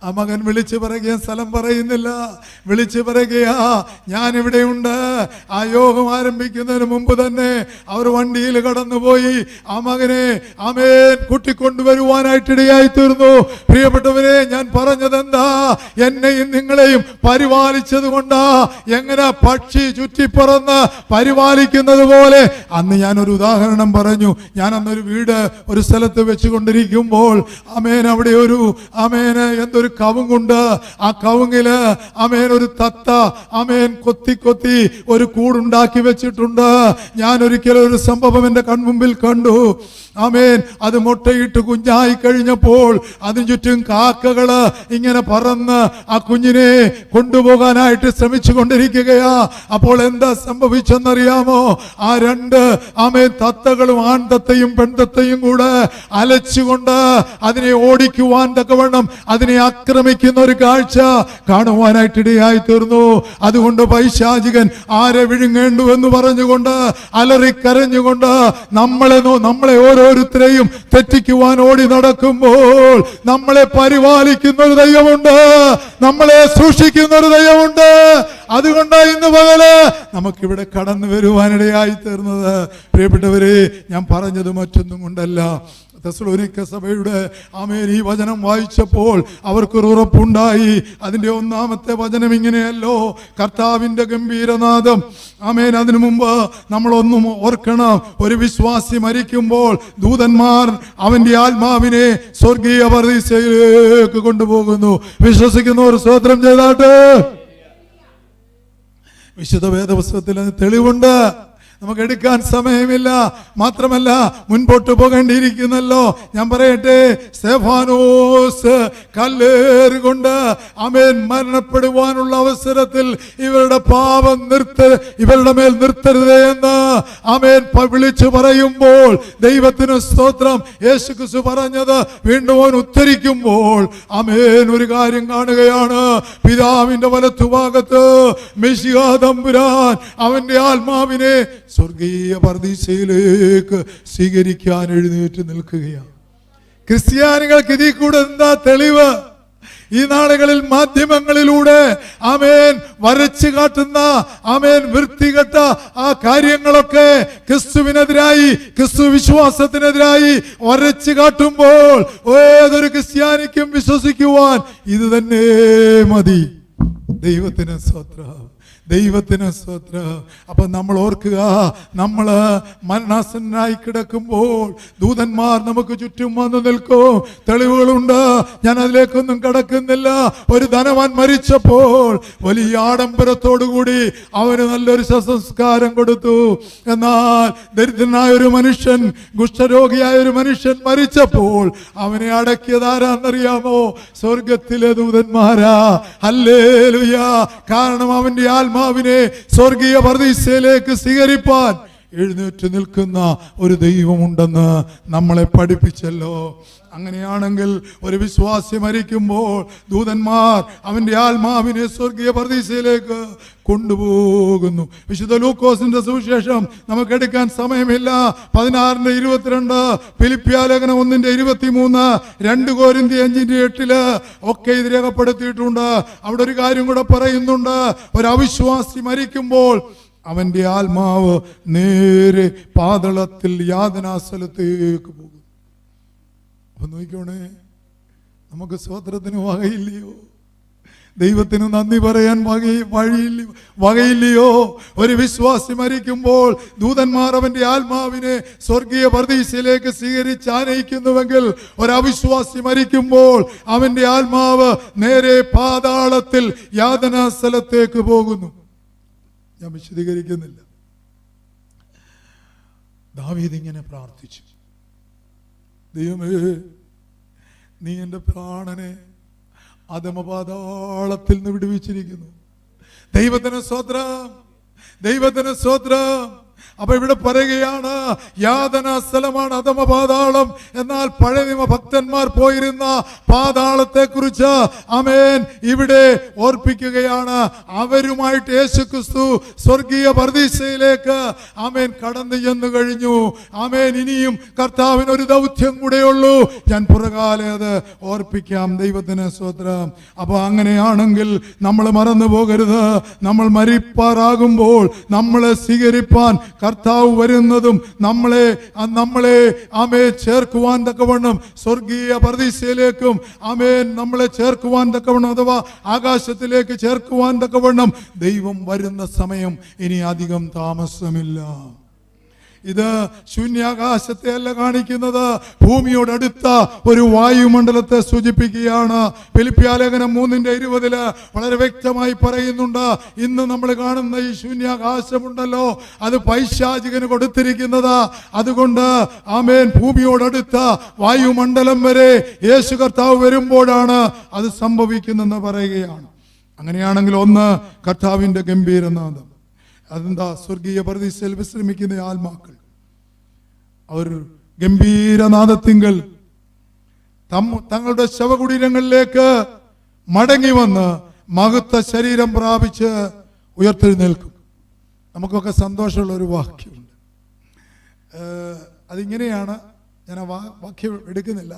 ആ മകൻ വിളിച്ചു പറയുക, സ്ഥലം പറയുന്നില്ല, വിളിച്ചു പറയുകയാ, ഞാൻ ഇവിടെയുണ്ട്. ആ യോഗം ആരംഭിക്കുന്നതിന് മുമ്പ് തന്നെ അവർ വണ്ടിയിൽ കടന്നുപോയി ആ മകനെ ആമേൻ കൂട്ടിക്കൊണ്ടുവരുവാനായിട്ടിടയായി തീർന്നു. പ്രിയപ്പെട്ടവരെ, ഞാൻ പറഞ്ഞതെന്താ? എന്നെയും നിങ്ങളെയും പരിപാലിച്ചത് കൊണ്ടാ. എങ്ങനെ പക്ഷി ചുറ്റിപ്പറന്ന് പരിപാലിക്കുന്നത് പോലെ. അന്ന് ഞാനൊരു ഉദാഹരണം പറഞ്ഞു. ഞാൻ അന്നൊരു വീട് ഒരു സ്ഥലത്ത് വെച്ചുകൊണ്ടിരിക്കുമ്പോൾ ആമേൻ അവിടെ ഒരു ആമേന് എന്തൊരു കവുങ്ങുണ്ട്. ആ കവുങ്ങില് ആമേൻ ഒരു തത്ത ആമേൻ കൊത്തി ഒരു കൂടുണ്ടാക്കി വെച്ചിട്ടുണ്ട്. ഞാൻ ഒരിക്കലും ഒരു സംഭവം എന്റെ കൺമുമ്പിൽ കണ്ടു. ആമേൻ, അത് മുട്ടയിട്ട് കുഞ്ഞായി കഴിഞ്ഞപ്പോൾ അതിന് ചുറ്റും കാക്കകള് ഇങ്ങനെ പറന്ന് ആ കുഞ്ഞിനെ കൊണ്ടുപോകാനായിട്ട് ശ്രമിച്ചു കൊണ്ടിരിക്കുകയാ. അപ്പോൾ എന്താ സംഭവിച്ചെന്നറിയാമോ? ആ 2 ആമേൻ തത്തകളും, ആൺതത്തയും പെൺതത്തയും കൂടെ അലച്ചുകൊണ്ട് അതിനെ ഓടിക്കുവാൻ തക്കവണ്ണം അതിനെ ആക്രമിക്കുന്ന ഒരു കാഴ്ച കാണുവാനായിട്ടിടയായി തീർന്നു. അതുകൊണ്ട് പൈശാചികൻ ആരെ വിഴുങ്ങേണ്ടു എന്ന് പറഞ്ഞുകൊണ്ട് അലറിക്കരഞ്ഞുകൊണ്ട് നമ്മളെ ഓരോരുത്തരെയും തെറ്റിക്കുവാൻ ഓടി നടക്കുമ്പോൾ നമ്മളെ പരിപാലിക്കുന്ന ഒരു ദൈവമുണ്ട്, നമ്മളെ സൂക്ഷിക്കുന്ന ഒരു ദൈവമുണ്ട്. അതുകൊണ്ട് ഇന്ന് പകല് നമുക്കിവിടെ കടന്നു വരുവാനിടയായി തീർന്നത്. പ്രിയപ്പെട്ടവരെ, ഞാൻ പറഞ്ഞത് മറ്റൊന്നും കൊണ്ടല്ല. തെസ്സലോനിക്ക സഭയുടെ ആമേൻ ഈ വചനം വായിച്ചപ്പോൾ അവർക്കൊരു ഉറപ്പുണ്ടായി. അതിന്റെ ഒന്നാമത്തെ വചനം ഇങ്ങനെയല്ലോ, കർത്താവിന്റെ ഗംഭീരനാദം. ആമേൻ. അതിനു മുമ്പ് നമ്മളൊന്നും ഓർക്കണം. ഒരു വിശ്വാസി മരിക്കുമ്പോൾ ദൂതന്മാർ അവന്റെ ആത്മാവിനെ സ്വർഗീയ പർദീസയിലേക്ക് കൊണ്ടുപോകുന്നു. വിശ്വസിക്കുന്നവർ സ്തോത്രം ചെയ്താട്ടെ. വിശുദ്ധ വേദപുസ്തകത്തിൽ അത് തെളിവുണ്ട്. നമുക്ക് എടുക്കാൻ സമയമില്ല. മാത്രമല്ല മുൻപോട്ട് പോകേണ്ടിയിരിക്കുന്നല്ലോ. ഞാൻ പറയട്ടെ, സ്തെഫാനോസ് കല്ലേറുകൊണ്ട് ആമേൻ മരണപ്പെടുവാനുള്ള അവസരത്തിൽ ഇവരുടെ പാപം ഇവരുടെ മേൽ നിർത്തരുതേ എന്ന് ആമേൻ വിളിച്ചു പറയുമ്പോൾ ദൈവത്തിന് സ്തോത്രം. യേശുക്രിസ്തു പറഞ്ഞത് വീണ്ടും അവൻ ഉത്തരിക്കുമ്പോൾ ആമേൻ ഒരു കാര്യം കാണുകയാണ്. പിതാവിന്റെ വലത്തുഭാഗത്ത് മെശിഹാ തമ്പുരാൻ അവന്റെ ആത്മാവിനെ സ്വർഗീയ പർദീസയിലേക്ക് സ്വീകരിക്കാൻ എഴുന്നേറ്റ് നിൽക്കുകയാണ്. ക്രിസ്ത്യാനികൾക്ക് ഇതിൽ കൂടെ എന്താ തെളിവ്? ഈ നാളുകളിൽ മാധ്യമങ്ങളിലൂടെ ആമേൻ വരച്ചു കാട്ടുന്ന ആമേൻ വൃത്തികെട്ട ആ കാര്യങ്ങളൊക്കെ ക്രിസ്തുവിനെതിരായി, ക്രിസ്തു വിശ്വാസത്തിനെതിരായി വരച്ചു കാട്ടുമ്പോൾ ഏതൊരു ക്രിസ്ത്യാനിക്കും വിശ്വസിക്കുവാൻ ഇത് തന്നെ മതി. ദൈവത്തിന് സ്തോത്രം, ദൈവത്തിന് സ്തോത്രം. അപ്പൊ നമ്മൾ ഓർക്കുക, നമ്മള് മരണാസന്നനായി കിടക്കുമ്പോൾ ദൂതന്മാർ നമുക്ക് ചുറ്റും വന്നു നിൽക്കും. തെളിവുകളുണ്ട്, ഞാൻ അതിലേക്കൊന്നും കടക്കുന്നില്ല. ഒരു ധനവാൻ മരിച്ചപ്പോൾ വലിയ ആഡംബരത്തോടുകൂടി അവന് നല്ലൊരു ശവസംസ്കാരം കൊടുത്തു. എന്നാൽ ദരിദ്രനായ ഒരു മനുഷ്യൻ, കുഷ്ഠരോഗിയായ ഒരു മനുഷ്യൻ മരിച്ചപ്പോൾ അവനെ അടക്കിയതാരാന്നറിയാമോ? സ്വർഗത്തിലെ ദൂതന്മാരാ. ഹല്ലേലൂയ. കാരണം അവന്റെ ആത്മാവിനെ സ്വർഗീയ പർദീസയിലേക്ക് സ്വീകരിപ്പാൻ എഴുന്നേറ്റ് നിൽക്കുന്ന ഒരു ദൈവമുണ്ടെന്ന് നമ്മളെ പഠിപ്പിച്ചല്ലോ. അങ്ങനെയാണെങ്കിൽ ഒരു വിശ്വാസി മരിക്കുമ്പോൾ ദൂതന്മാർ അവന്റെ ആത്മാവിനെ സ്വർഗീയ പർദീസയിലേക്ക് കൊണ്ടുപോകുന്നു. വിശുദ്ധ ലൂക്കോസിന്റെ സുവിശേഷം നമുക്ക് എടുക്കാൻ സമയമില്ല. 16:22, ഫിലിപ്പിയ ലേഖനം 1:23, 2 കൊരിന്ത്യർ 5:8 ഒക്കെ ഇത് രേഖപ്പെടുത്തിയിട്ടുണ്ട്. അവിടെ ഒരു കാര്യം കൂടെ പറയുന്നുണ്ട്. ഒരു അവിശ്വാസി മരിക്കുമ്പോൾ അവന്റെ ആത്മാവ് നേരെ പാതാളത്തിൽ യാതനാസ്ഥലത്തേക്ക് പോകും. അപ്പൊ നോക്കിക്കോണേ, നമുക്ക് സ്തോത്രത്തിന് വകയില്ലയോ? ദൈവത്തിന് നന്ദി പറയാൻ വകയില്ലയോ? ഒരു വിശ്വാസി മരിക്കുമ്പോൾ ദൂതന്മാർ അവന്റെ ആത്മാവിനെ സ്വർഗീയ പർദീസയിലേക്ക് സ്വീകരിച്ച് ആനയിക്കുന്നുവെങ്കിൽ ഒരു അവിശ്വാസി മരിക്കുമ്പോൾ അവന്റെ ആത്മാവ് നേരെ പാതാളത്തിൽ യാതനാ സ്ഥലത്തേക്ക് പോകുന്നു. ഞാൻ വിശദീകരിക്കുന്നില്ല. ദാവീദ് ഇങ്ങനെ പ്രാർത്ഥിച്ചു, ദൈവമേ, നീ എൻ്റെ പ്രാണനെ അധമപാതാളത്തിൽ നിന്ന് വിടുവിച്ചിരിക്കുന്നു. ദൈവത്തിന് സ്തോത്രം, ദൈവത്തിന് സ്തോത്രം. അപ്പൊ ഇവിടെ പറയുകയാണ്, യാതനാ സ്ഥലമാണ് അധമപാതാളം. എന്നാൽ പഴയ നിയമ ഭക്തന്മാർ പോയിരുന്ന പാതാളത്തെ കുറിച്ച് ആമേൻ ഇവിടെ ഓർപ്പിക്കുകയാണ്. അവരുമായിട്ട് യേശുക്രിസ്തു സ്വർഗീയ പർദീസയിലേക്ക് ആമേൻ കടന്നു ചെന്നു കഴിഞ്ഞു. ആമേൻ. ഇനിയും കർത്താവിന് ഒരു ദൗത്യം കൂടെയുള്ളൂ. ഞാൻ പുറകാലെ അത് ഓർപ്പിക്കാം. ദൈവത്തിന് സ്തോത്രം. അപ്പൊ അങ്ങനെയാണെങ്കിൽ നമ്മൾ മറന്നു പോകരുത്. നമ്മൾ മരിപ്പാറാകുമ്പോൾ നമ്മളെ സ്വീകരിപ്പാൻ കർത്താവ് വരുന്നതും നമ്മളെ ആമേൻ ചേർക്കുവാൻ തക്കവണ്ണം സ്വർഗീയ പർദീസയിലേക്കും ആമേൻ നമ്മളെ ചേർക്കുവാൻ തക്കവണ്ണം, അഥവാ ആകാശത്തിലേക്ക് ചേർക്കുവാൻ തക്കവണ്ണം ദൈവം വരുന്ന സമയം ഇനി അധികം താമസമില്ല. ഇത് ശൂന്യാകാശത്തെ അല്ല കാണിക്കുന്നത്, ഭൂമിയോടടുത്ത ഒരു വായുമണ്ഡലത്തെ സൂചിപ്പിക്കുകയാണ്. ഫിലിപ്പിയ ലേഖനം 3:20 വളരെ വ്യക്തമായി പറയുന്നുണ്ട്, ഇന്ന് നമ്മൾ കാണുന്ന ഈ ശൂന്യാകാശമുണ്ടല്ലോ, അത് പൈശാചികന് കൊടുത്തിരിക്കുന്നത്. അതുകൊണ്ട് ആമേൻ ഭൂമിയോടടുത്ത വായുമണ്ഡലം വരെ യേശു കർത്താവ് വരുമ്പോഴാണ് അത് സംഭവിക്കുന്നെന്ന് പറയുകയാണ്. അങ്ങനെയാണെങ്കിൽ ഒന്ന്, കർത്താവിന്റെ ഗംഭീരനാദം. അതെന്താ? സ്വർഗീയ പർദീസയിൽ വിശ്രമിക്കുന്ന ആത്മാക്കൾ അവർ ഗംഭീരനാദത്തിങ്കൽ തങ്ങളുടെ ശവകുടീരങ്ങളിലേക്ക് മടങ്ങി വന്ന് മഹത്വ ശരീരം പ്രാപിച്ച് ഉയർത്തെഴുന്നേൽക്കും. നമുക്കൊക്കെ സന്തോഷമുള്ള ഒരു വാക്യമുണ്ട്. അതിങ്ങനെയാണ്, ഞാൻ ആ വാക്യം എടുക്കുന്നില്ല.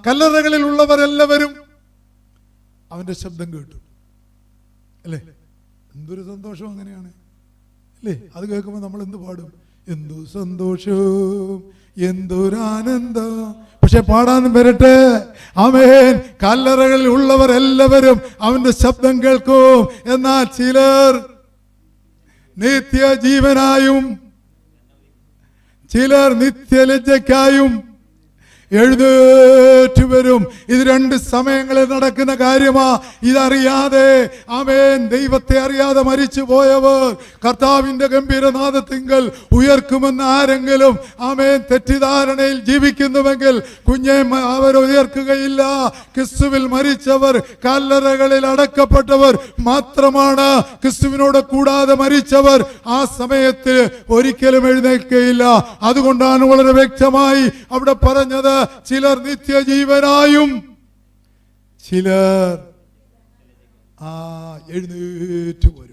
കല്ലറകളിൽ ഉള്ളവരെല്ലാവരും അവന്റെ ശബ്ദം കേട്ടു. അല്ലേ? എന്തൊരു സന്തോഷം അങ്ങനെയാണ് അല്ലേ? അത് കേൾക്കുമ്പോൾ നമ്മൾ എന്ത് പാടും? എന്തു സന്തോഷവും എന്തൊരാനന്ദം. പക്ഷെ പാടാൻ വരട്ടെ. ആമേൻ. കല്ലറകളിൽ ഉള്ളവർ എല്ലാവരും അവന്റെ ശബ്ദം കേൾക്കും. എന്നാൽ ചിലർ നിത്യജീവനായും ചിലർ നിത്യലജ്ജയ്ക്കായും എഴുന്നേറ്റ് വരും. ഇത് രണ്ട് സമയങ്ങളിൽ നടക്കുന്ന കാര്യമാ. ഇതറിയാതെ ആമേൻ ദൈവത്തെ അറിയാതെ മരിച്ചു പോയവർ കർത്താവിന്റെ ഗംഭീരനാദത്തിങ്കൽ ഉയർക്കുമെന്ന് ആരെങ്കിലും ആമേൻ തെറ്റിദ്ധാരണയിൽ ജീവിക്കുന്നുവെങ്കിൽ കുഞ്ഞെ അവർ ഉയർക്കുകയില്ല. ക്രിസ്തുവിൽ മരിച്ചവർ കല്ലറകളിൽ അടക്കപ്പെട്ടവർ മാത്രമാണ്. ക്രിസ്തുവിനോട് കൂടാതെ മരിച്ചവർ ആ സമയത്ത് ഒരിക്കലും എഴുന്നേൽക്കുകയില്ല. അതുകൊണ്ടാണ് വളരെ വ്യക്തമായി അവിടെ പറഞ്ഞത്, ചിലർ നിത്യജീവനായും ചിലർ എഴുന്നേറ്റ് വരും.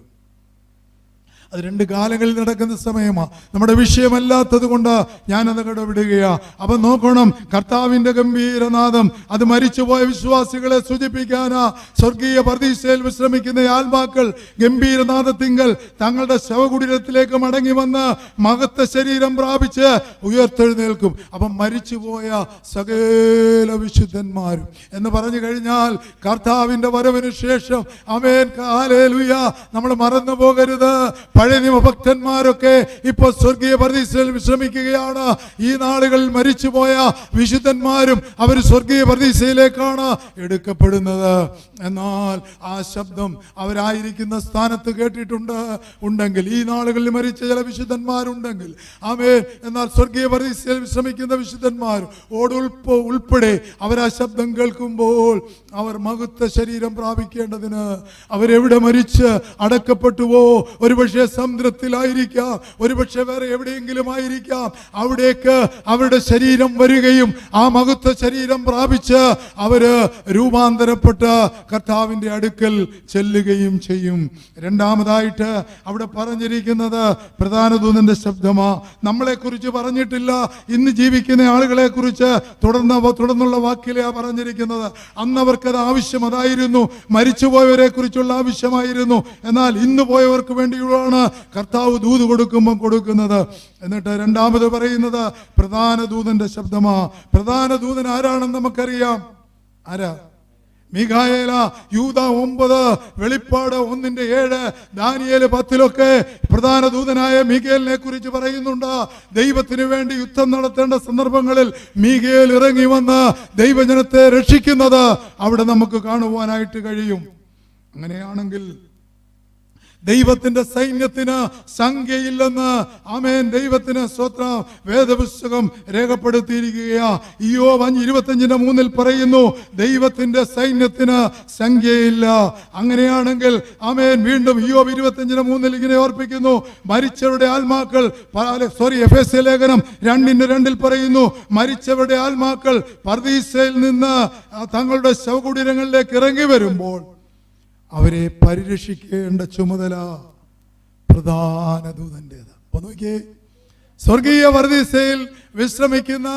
അത് രണ്ട് കാലങ്ങളിൽ നടക്കുന്ന സമയമാണ്. നമ്മുടെ വിഷയമല്ലാത്തത് കൊണ്ട് ഞാനത് കടവിടുകയാ. അപ്പൊ നോക്കണം, കർത്താവിന്റെ ഗംഭീരനാദം അത് മരിച്ചുപോയ വിശ്വാസികളെ സൂചിപ്പിക്കാനാ. സ്വർഗീയ പർദീസയിൽ വിശ്രമിക്കുന്ന ആത്മാക്കൾ ഗംഭീരനാദത്തിങ്കൽ തങ്ങളുടെ ശവകുടീരത്തിലേക്ക് മടങ്ങി വന്ന് മഹത്വ ശരീരം പ്രാപിച്ച് ഉയർത്തെഴുന്നേൽക്കും. അപ്പം മരിച്ചുപോയ സകല വിശുദ്ധന്മാരും എന്ന് പറഞ്ഞു കഴിഞ്ഞാൽ കർത്താവിന്റെ വരവിന് ശേഷം ആമേൻ ഹല്ലേലൂയ നമ്മൾ മറന്നു പോകരുത്. പഴയ നിയമഭക്തന്മാരൊക്കെ ഇപ്പോൾ സ്വർഗീയ പർദീസയിൽ വിശ്രമിക്കുകയാണ്. ഈ നാളുകളിൽ മരിച്ചുപോയ വിശുദ്ധന്മാരും അവർ സ്വർഗീയ പർദീസയിലേക്കാണ് എടുക്കപ്പെടുന്നത്. എന്നാൽ ആ ശബ്ദം അവരായിരിക്കുന്ന സ്ഥാനത്ത് കേട്ടിട്ടുണ്ട് ഉണ്ടെങ്കിൽ, ഈ നാളുകളിൽ മരിച്ച ചില വിശുദ്ധന്മാരുണ്ടെങ്കിൽ ആമേൻ, എന്നാൽ സ്വർഗീയ പർദീസയിൽ വിശ്രമിക്കുന്ന വിശുദ്ധന്മാർ ഉൾപ്പെടെ അവരാ ശബ്ദം കേൾക്കുമ്പോൾ അവർ മഹത്വ ശരീരം പ്രാപിക്കേണ്ടതിന് അവരെവിടെ മരിച്ച് അടക്കപ്പെട്ടുവോ, ഒരുപക്ഷെ സമുദ്രത്തിലായിരിക്കാം, ഒരുപക്ഷെ വേറെ എവിടെയെങ്കിലും ആയിരിക്കാം, അവിടേക്ക് അവരുടെ ശരീരം വരികയും ആ മഹത്വ ശരീരം പ്രാപിച്ച് അവര് രൂപാന്തരപ്പെട്ട കർത്താവിന്റെ അടുക്കൽ ചെല്ലുകയും ചെയ്യും. രണ്ടാമതായിട്ട് അവിടെ പറഞ്ഞിരിക്കുന്നത് പ്രധാന ദൂതന്റെ ശബ്ദമാ. നമ്മളെ കുറിച്ച് പറഞ്ഞിട്ടില്ല, ഇന്ന് ജീവിക്കുന്ന ആളുകളെ കുറിച്ച് തുടർന്നുള്ള വാക്കിലെയാ പറഞ്ഞിരിക്കുന്നത്. അന്ന് അവർക്കത് ആവശ്യം അതായിരുന്നു, മരിച്ചുപോയവരെ കുറിച്ചുള്ള ആവശ്യമായിരുന്നു. എന്നാൽ ഇന്ന് പോയവർക്ക് വേണ്ടിയാണ് കർത്താവ് ദൂത് കൊടുക്കുമ്പോൾ കൊടുക്കുന്നത്. എന്നിട്ട് രണ്ടാമത് പറയുന്നത് പ്രധാന ദൂതന്റെ ശബ്ദമാ. പ്രധാന ദൂതൻ ആരാണെന്ന് നമുക്കറിയാം. ആരാ? മീഖായേല. യൂദ 9, വെളിപ്പാട് 1:7, ദാനിയേൽ 10 പ്രധാന ദൂതനായ മീഖായേലിനെ കുറിച്ച് പറയുന്നുണ്ട്. ദൈവത്തിന് വേണ്ടി യുദ്ധം നടത്തേണ്ട സന്ദർഭങ്ങളിൽ മീഖായേൽ ഇറങ്ങി വന്ന് ദൈവജനത്തെ രക്ഷിക്കുന്നത് അവിടെ നമുക്ക് കാണുവാനായിട്ട് കഴിയും. അങ്ങനെയാണെങ്കിൽ ദൈവത്തിന്റെ സൈന്യത്തിന് സംഖ്യയില്ലെന്ന് ആമേൻ ദൈവത്തിന് സ്തോത്രം വേദപുസ്തകം രേഖപ്പെടുത്തിയിരിക്കുകയാ. ഇയ്യോബ് 5:25-3 പറയുന്നു, ദൈവത്തിന്റെ സൈന്യത്തിന് സംഖ്യയില്ല. അങ്ങനെയാണെങ്കിൽ ആമേൻ വീണ്ടും ഇയ്യോബ് 25:3 ഇങ്ങനെ ഓർപ്പിക്കുന്നു, മരിച്ചവരുടെ ആത്മാക്കൾ എഫെസ്യ ലേഖനം 2:2 പറയുന്നു, മരിച്ചവരുടെ ആത്മാക്കൾ പർദീസയിൽ നിന്ന് തങ്ങളുടെ ശവകുടീരങ്ങളിലേക്ക് ഇറങ്ങി വരുമ്പോൾ അവരെ പരിരക്ഷിക്കേണ്ട ചുമതല പ്രധാന ദൂതന്റേത്. അപ്പൊ നോക്കിയേ, സ്വർഗീയ പർദീസയിൽ വിശ്രമിക്കുന്ന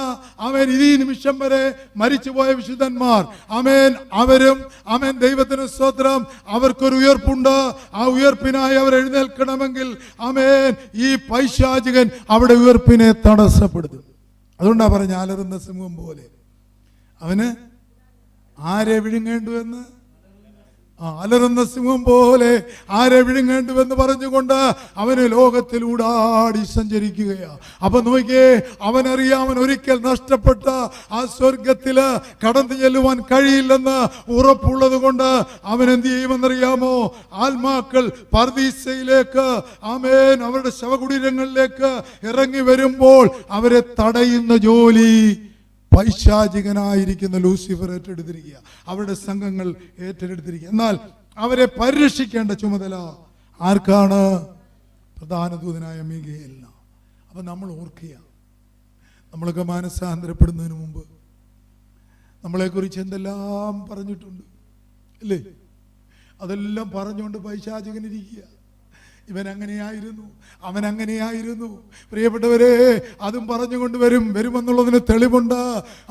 ആമേൻ ഈ നിമിഷം വരെ മരിച്ചുപോയ വിശുദ്ധന്മാർ ആമേൻ, അവരും ആമേൻ ദൈവത്തിന് സ്തോത്രം, അവർക്കൊരു ഉയർപ്പുണ്ട്. ആ ഉയർപ്പിനായി അവർ എഴുന്നേൽക്കണമെങ്കിൽ ആമേൻ ഈ പൈശാചികൻ അവിടെ ഉയർപ്പിനെ തടസ്സപ്പെടുത്തും. അതുകൊണ്ടാ പറഞ്ഞ അലറുന്ന സിംഹം പോലെ അവന് ആരെ വിഴുങ്ങേണ്ടുവെന്ന്, അലറുന്ന സിംഹം പോലെ ആരെ വിഴുങ്ങേണ്ടുവെന്ന് പറഞ്ഞുകൊണ്ട് അവന് ലോകത്തിലൂടാടി സഞ്ചരിക്കുകയാ. അപ്പൊ നോക്കിയേ, അവനറിയാം അവൻ ഒരിക്കൽ നഷ്ടപ്പെട്ട ആ സ്വർഗത്തില് കടന്നു ചെല്ലുവാൻ കഴിയില്ലെന്ന് ഉറപ്പുള്ളത് കൊണ്ട് അവൻ എന്ത് ചെയ്യുമെന്നറിയാമോ? ആത്മാക്കൾ പർദീസയിലേക്ക് ആമേൻ അവരുടെ ശവകുടീരങ്ങളിലേക്ക് ഇറങ്ങി വരുമ്പോൾ അവരെ തടയുന്ന ജോലി പൈശാചികനായിരിക്കുന്ന ലൂസിഫർ ഏറ്റെടുത്തിരിക്കുക, അവരുടെ സംഘങ്ങൾ ഏറ്റെടുത്തിരിക്കുക. എന്നാൽ അവരെ പരിരക്ഷിക്കേണ്ട ചുമതല ആർക്കാണ്? പ്രധാന ദൂതനായ മീഖായേലിന്. അപ്പൊ നമ്മൾ ഓർക്കുക, നമ്മളൊക്കെ മാനസാന്തരപ്പെടുന്നതിന് മുമ്പ് നമ്മളെക്കുറിച്ച് എന്തെല്ലാം പറഞ്ഞിട്ടുണ്ട് അല്ലേ? അതെല്ലാം പറഞ്ഞുകൊണ്ട് പൈശാചികനിരിക്കുക. ഇവൻ അങ്ങനെയായിരുന്നു, അവൻ അങ്ങനെയായിരുന്നു. പ്രിയപ്പെട്ടവരെ, അതും പറഞ്ഞുകൊണ്ട് വരുമെന്നുള്ളതിന് തെളിവുണ്ട്.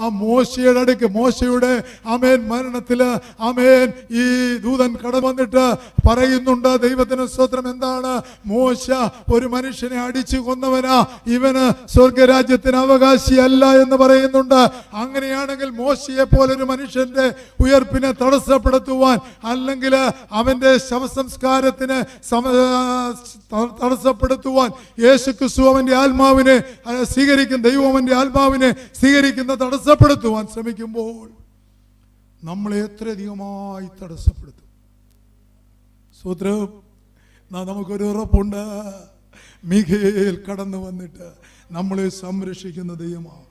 ആ മോശയുടെ അടുക്ക്, മോശയുടെ ആമേൻ മരണത്തില് ആമേൻ ഈ ദൂതൻ കടന്നു വന്നിട്ട് പറയുന്നുണ്ട്, ദൈവത്തിന് സ്തോത്രം, എന്താണ്? മോശ ഒരു മനുഷ്യനെ അടിച്ചു കൊന്നവനാ, ഇവന് സ്വർഗരാജ്യത്തിന് അവകാശിയല്ല എന്ന് പറയുന്നുണ്ട്. അങ്ങനെയാണെങ്കിൽ മോശയെ പോലൊരു മനുഷ്യന്റെ ഉയർപ്പിനെ തടസ്സപ്പെടുത്തുവാൻ, അല്ലെങ്കിൽ അവന്റെ ശവസംസ്കാരത്തിന് തടസ്സപ്പെടുത്തുവാൻ യേശുക്രിസ്തു അവന്റെ ആത്മാവിനെ സ്വീകരിക്കുന്ന, ദൈവം അവന്റെ ആത്മാവിനെ സ്വീകരിക്കുന്ന തടസ്സപ്പെടുത്തുവാൻ ശ്രമിക്കുമ്പോൾ നമ്മളെ എത്രയധികമായി തടസ്സപ്പെടുത്തും. സ്തോത്രം. നമുക്കൊരു ഉറപ്പുണ്ട്, മിഖായേൽ കടന്നു വന്നിട്ട് നമ്മളെ സംരക്ഷിക്കുന്ന ദൈവമാണ്.